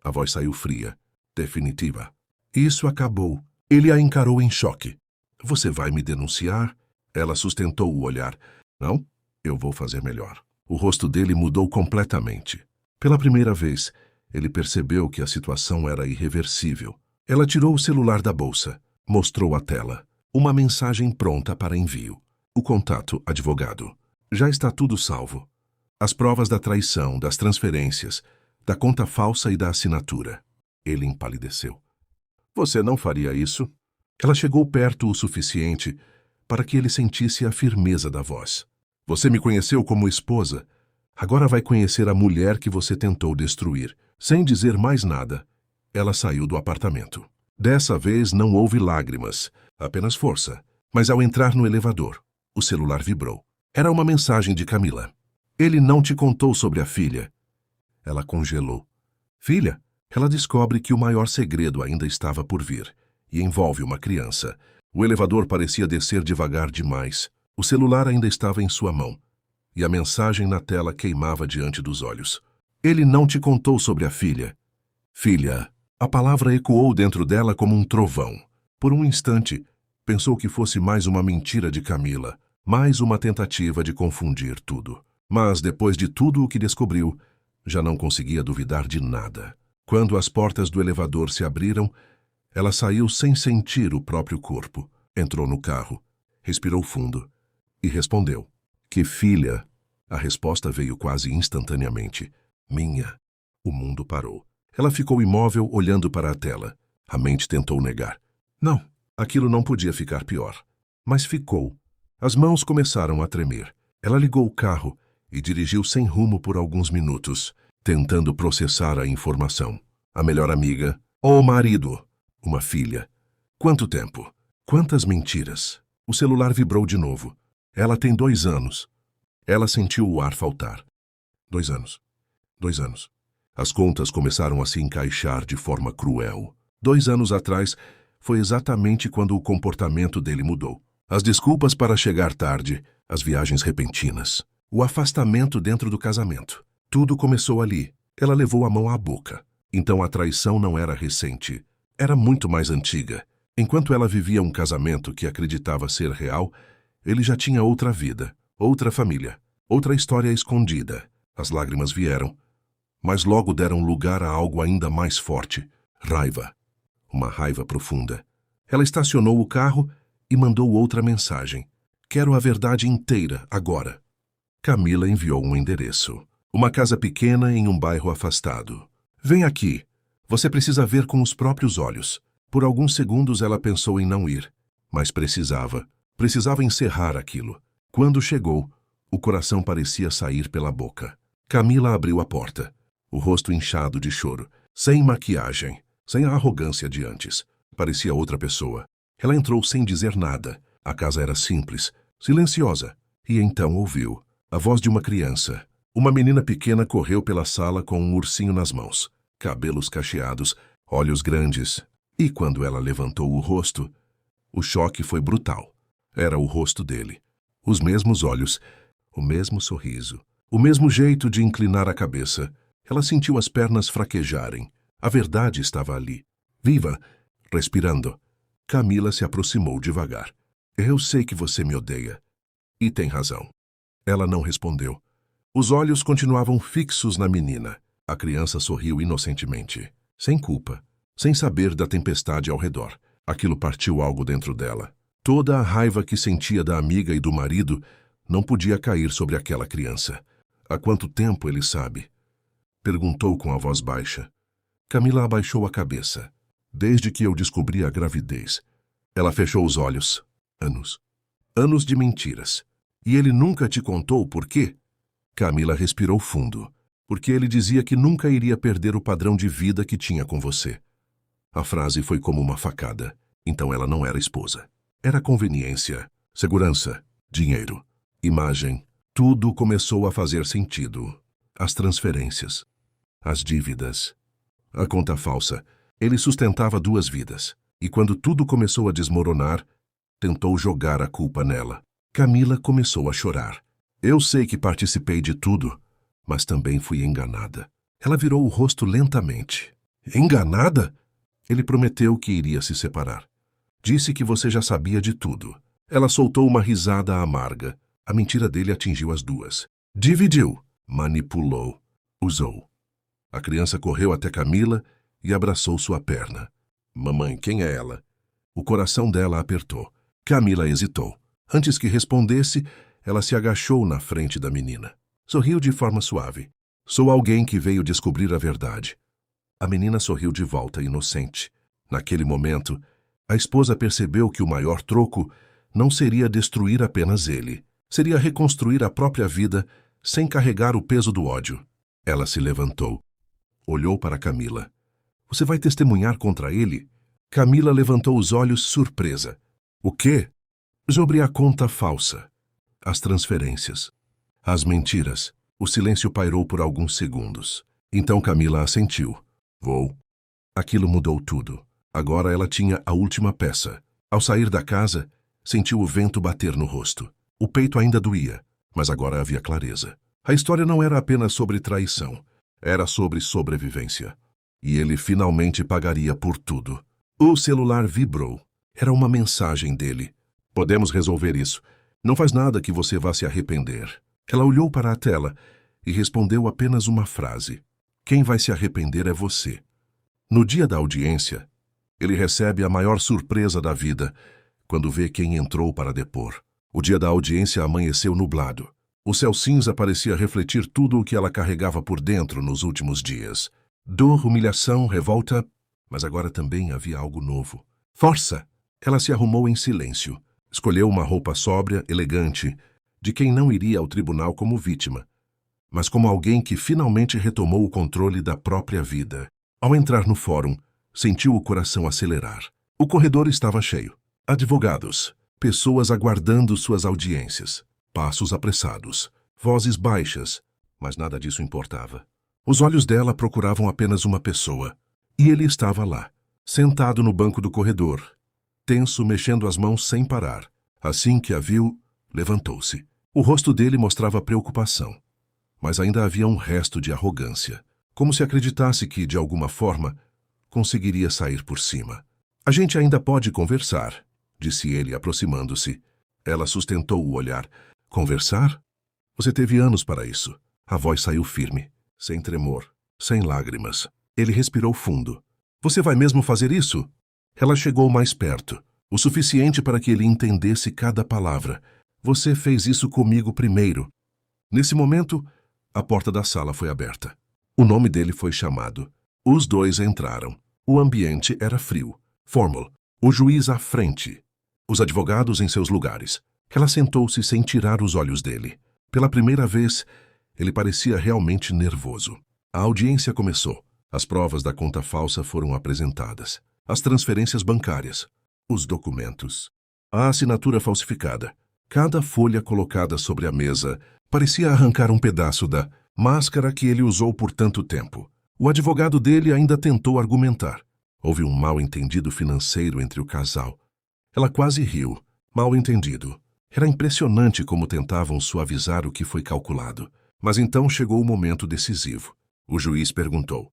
A voz saiu fria, definitiva. Isso acabou. Ele a encarou em choque. Você vai me denunciar? Ela sustentou o olhar. Não, eu vou fazer melhor. O rosto dele mudou completamente. Pela primeira vez, ele percebeu que a situação era irreversível. Ela tirou o celular da bolsa, mostrou a tela. Uma mensagem pronta para envio. O contato advogado. Já está tudo salvo. As provas da traição, das transferências, da conta falsa e da assinatura. Ele empalideceu. Você não faria isso? Ela chegou perto o suficiente para que ele sentisse a firmeza da voz. Você me conheceu como esposa. Agora vai conhecer a mulher que você tentou destruir. Sem dizer mais nada, ela saiu do apartamento. Dessa vez não houve lágrimas, apenas força. Mas ao entrar no elevador, o celular vibrou. Era uma mensagem de Camila. Ele não te contou sobre a filha. Ela congelou. Filha? Ela descobre que o maior segredo ainda estava por vir, e envolve uma criança. O elevador parecia descer devagar demais. O celular ainda estava em sua mão, e a mensagem na tela queimava diante dos olhos. Ele não te contou sobre a filha. Filha. A palavra ecoou dentro dela como um trovão. Por um instante, pensou que fosse mais uma mentira de Camila, mais uma tentativa de confundir tudo. Mas, depois de tudo o que descobriu, já não conseguia duvidar de nada. Quando as portas do elevador se abriram, ela saiu sem sentir o próprio corpo. Entrou no carro, respirou fundo e respondeu. Que filha? A resposta veio quase instantaneamente. Minha. O mundo parou. Ela ficou imóvel olhando para a tela. A mente tentou negar. Não, aquilo não podia ficar pior. Mas ficou. As mãos começaram a tremer. Ela ligou o carro e dirigiu sem rumo por alguns minutos, tentando processar a informação. A melhor amiga, o marido, uma filha. Quanto tempo? Quantas mentiras? O celular vibrou de novo. Ela tem 2 anos. Ela sentiu o ar faltar. 2 anos. 2 anos. As contas começaram a se encaixar de forma cruel. 2 anos atrás, foi exatamente quando o comportamento dele mudou. As desculpas para chegar tarde, as viagens repentinas, o afastamento dentro do casamento. Tudo começou ali. Ela levou a mão à boca. Então a traição não era recente. Era muito mais antiga. Enquanto ela vivia um casamento que acreditava ser real, ele já tinha outra vida, outra família, outra história escondida. As lágrimas vieram, mas logo deram lugar a algo ainda mais forte. Raiva. Uma raiva profunda. Ela estacionou o carro e mandou outra mensagem. Quero a verdade inteira, agora. Camila enviou um endereço. Uma casa pequena em um bairro afastado. Vem aqui. Você precisa ver com os próprios olhos. Por alguns segundos ela pensou em não ir, mas precisava. Precisava encerrar aquilo. Quando chegou, o coração parecia sair pela boca. Camila abriu a porta, o rosto inchado de choro, sem maquiagem, sem a arrogância de antes. Parecia outra pessoa. Ela entrou sem dizer nada. A casa era simples, silenciosa, e então ouviu a voz de uma criança. Uma menina pequena correu pela sala com um ursinho nas mãos, cabelos cacheados, olhos grandes. E quando ela levantou o rosto, o choque foi brutal. Era o rosto dele. Os mesmos olhos, o mesmo sorriso, o mesmo jeito de inclinar a cabeça. Ela sentiu as pernas fraquejarem. A verdade estava ali, viva, respirando. Camila se aproximou devagar. Eu sei que você me odeia. E tem razão. Ela não respondeu. Os olhos continuavam fixos na menina. A criança sorriu inocentemente, sem culpa, sem saber da tempestade ao redor. Aquilo partiu algo dentro dela. Toda a raiva que sentia da amiga e do marido não podia cair sobre aquela criança. Há quanto tempo ele sabe? Perguntou com a voz baixa. Camila abaixou a cabeça. Desde que eu descobri a gravidez. Ela fechou os olhos. Anos. Anos de mentiras. E ele nunca te contou por quê? Camila respirou fundo. Porque ele dizia que nunca iria perder o padrão de vida que tinha com você. A frase foi como uma facada. Então ela não era esposa. Era conveniência, segurança, dinheiro, imagem. Tudo começou a fazer sentido. As transferências, as dívidas, a conta falsa. Ele sustentava 2 vidas. E quando tudo começou a desmoronar, tentou jogar a culpa nela. Camila começou a chorar. Eu sei que participei de tudo, mas também fui enganada. Ela virou o rosto lentamente. Enganada? Ele prometeu que iria se separar. Disse que você já sabia de tudo. Ela soltou uma risada amarga. A mentira dele atingiu as duas. Dividiu, manipulou, usou. A criança correu até Camila e abraçou sua perna. Mamãe, quem é ela? O coração dela apertou. Camila hesitou. Antes que respondesse, ela se agachou na frente da menina. Sorriu de forma suave. Sou alguém que veio descobrir a verdade. A menina sorriu de volta, inocente. Naquele momento, a esposa percebeu que o maior troco não seria destruir apenas ele. Seria reconstruir a própria vida sem carregar o peso do ódio. Ela se levantou. Olhou para Camila. Você vai testemunhar contra ele? Camila levantou os olhos, surpresa. O quê? Sobre a conta falsa. As transferências. As mentiras. O silêncio pairou por alguns segundos. Então Camila assentiu. Vou. Aquilo mudou tudo. Agora ela tinha a última peça. Ao sair da casa, sentiu o vento bater no rosto. O peito ainda doía, mas agora havia clareza. A história não era apenas sobre traição. Era sobre sobrevivência. E ele finalmente pagaria por tudo. O celular vibrou. Era uma mensagem dele. Podemos resolver isso. Não faz nada que você vá se arrepender. Ela olhou para a tela e respondeu apenas uma frase. Quem vai se arrepender é você. No dia da audiência, ele recebe a maior surpresa da vida quando vê quem entrou para depor. O dia da audiência amanheceu nublado. O céu cinza parecia refletir tudo o que ela carregava por dentro nos últimos dias. Dor, humilhação, revolta, mas agora também havia algo novo. Força! Ela se arrumou em silêncio. Escolheu uma roupa sóbria, elegante, de quem não iria ao tribunal como vítima, mas como alguém que finalmente retomou o controle da própria vida. Ao entrar no fórum, sentiu o coração acelerar. O corredor estava cheio. Advogados, pessoas aguardando suas audiências, passos apressados, vozes baixas, mas nada disso importava. Os olhos dela procuravam apenas uma pessoa, e ele estava lá, sentado no banco do corredor, tenso, mexendo as mãos sem parar. Assim que a viu, levantou-se. O rosto dele mostrava preocupação, mas ainda havia um resto de arrogância, como se acreditasse que, de alguma forma, conseguiria sair por cima. A gente ainda pode conversar, disse ele, aproximando-se. Ela sustentou o olhar. Conversar? Você teve anos para isso. A voz saiu firme, sem tremor, sem lágrimas. Ele respirou fundo. Você vai mesmo fazer isso? Ela chegou mais perto, o suficiente para que ele entendesse cada palavra. Você fez isso comigo primeiro. Nesse momento, a porta da sala foi aberta. O nome dele foi chamado. Os dois entraram. O ambiente era frio, formal. O juiz à frente. Os advogados em seus lugares. Ela sentou-se sem tirar os olhos dele. Pela primeira vez, ele parecia realmente nervoso. A audiência começou. As provas da conta falsa foram apresentadas. As transferências bancárias. Os documentos. A assinatura falsificada. Cada folha colocada sobre a mesa parecia arrancar um pedaço da máscara que ele usou por tanto tempo. O advogado dele ainda tentou argumentar. Houve um mal-entendido financeiro entre o casal. Ela quase riu. Mal-entendido. Era impressionante como tentavam suavizar o que foi calculado. Mas então chegou o momento decisivo. O juiz perguntou.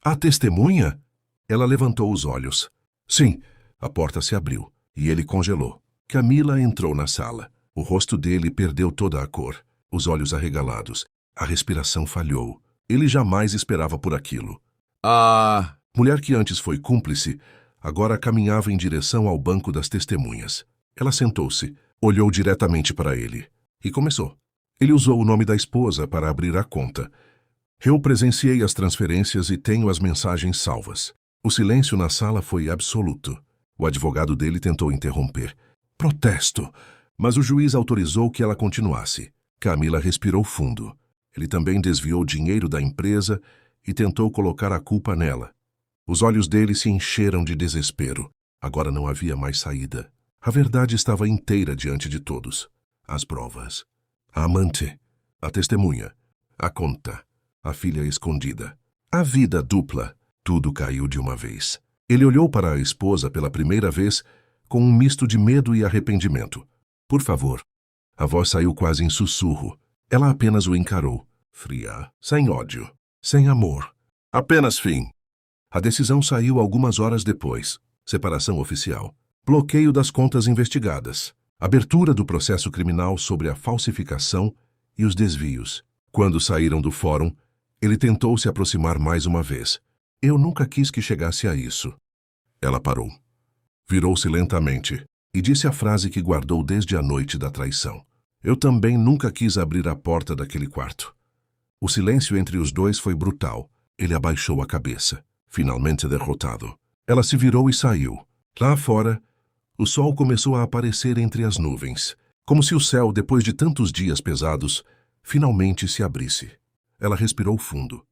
A testemunha? Ela levantou os olhos. Sim, a porta se abriu e ele congelou. Camila entrou na sala. O rosto dele perdeu toda a cor. Os olhos arregalados. A respiração falhou. Ele jamais esperava por aquilo. A mulher que antes foi cúmplice, agora caminhava em direção ao banco das testemunhas. Ela sentou-se, olhou diretamente para ele e começou. Ele usou o nome da esposa para abrir a conta. Eu presenciei as transferências e tenho as mensagens salvas. O silêncio na sala foi absoluto. O advogado dele tentou interromper. Protesto! Mas o juiz autorizou que ela continuasse. Camila respirou fundo. Ele também desviou dinheiro da empresa e tentou colocar a culpa nela. Os olhos dele se encheram de desespero. Agora não havia mais saída. A verdade estava inteira diante de todos. As provas. A amante. A testemunha. A conta. A filha escondida. A vida dupla. Tudo caiu de uma vez. Ele olhou para a esposa pela primeira vez com um misto de medo e arrependimento. Por favor. A voz saiu quase em sussurro. Ela apenas o encarou. Fria. Sem ódio. Sem amor. Apenas fim. A decisão saiu algumas horas depois. Separação oficial. Bloqueio das contas investigadas. Abertura do processo criminal sobre a falsificação e os desvios. Quando saíram do fórum, ele tentou se aproximar mais uma vez. Eu nunca quis que chegasse a isso. Ela parou. Virou-se lentamente e disse a frase que guardou desde a noite da traição. Eu também nunca quis abrir a porta daquele quarto. O silêncio entre os dois foi brutal. Ele abaixou a cabeça, finalmente derrotado. Ela se virou e saiu. Lá fora, o sol começou a aparecer entre as nuvens, como se o céu, depois de tantos dias pesados, finalmente se abrisse. Ela respirou fundo.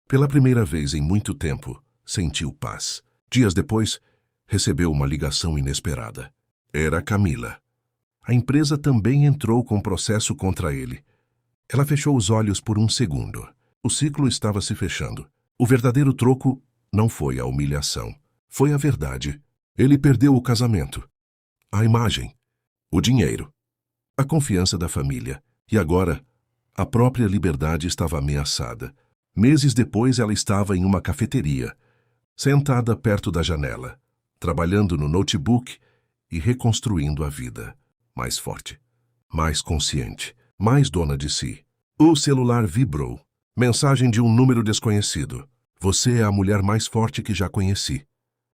Pela primeira vez em muito tempo, sentiu paz. Dias depois, recebeu uma ligação inesperada. Era Camila. A empresa também entrou com processo contra ele. Ela fechou os olhos por um segundo. O ciclo estava se fechando. O verdadeiro troco não foi a humilhação. Foi a verdade. Ele perdeu o casamento, a imagem, o dinheiro, a confiança da família. E agora, a própria liberdade estava ameaçada. Meses depois, ela estava em uma cafeteria, sentada perto da janela, trabalhando no notebook e reconstruindo a vida. Mais forte, mais consciente, mais dona de si. O celular vibrou. Mensagem de um número desconhecido. Você é a mulher mais forte que já conheci.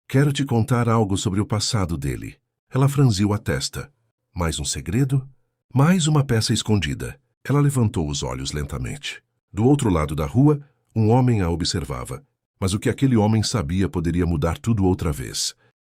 Quero te contar algo sobre o passado dele. Ela franziu a testa. Mais um segredo? Mais uma peça escondida. Ela levantou os olhos lentamente. Do outro lado da rua, um homem a observava. Mas o que aquele homem sabia poderia mudar tudo outra vez.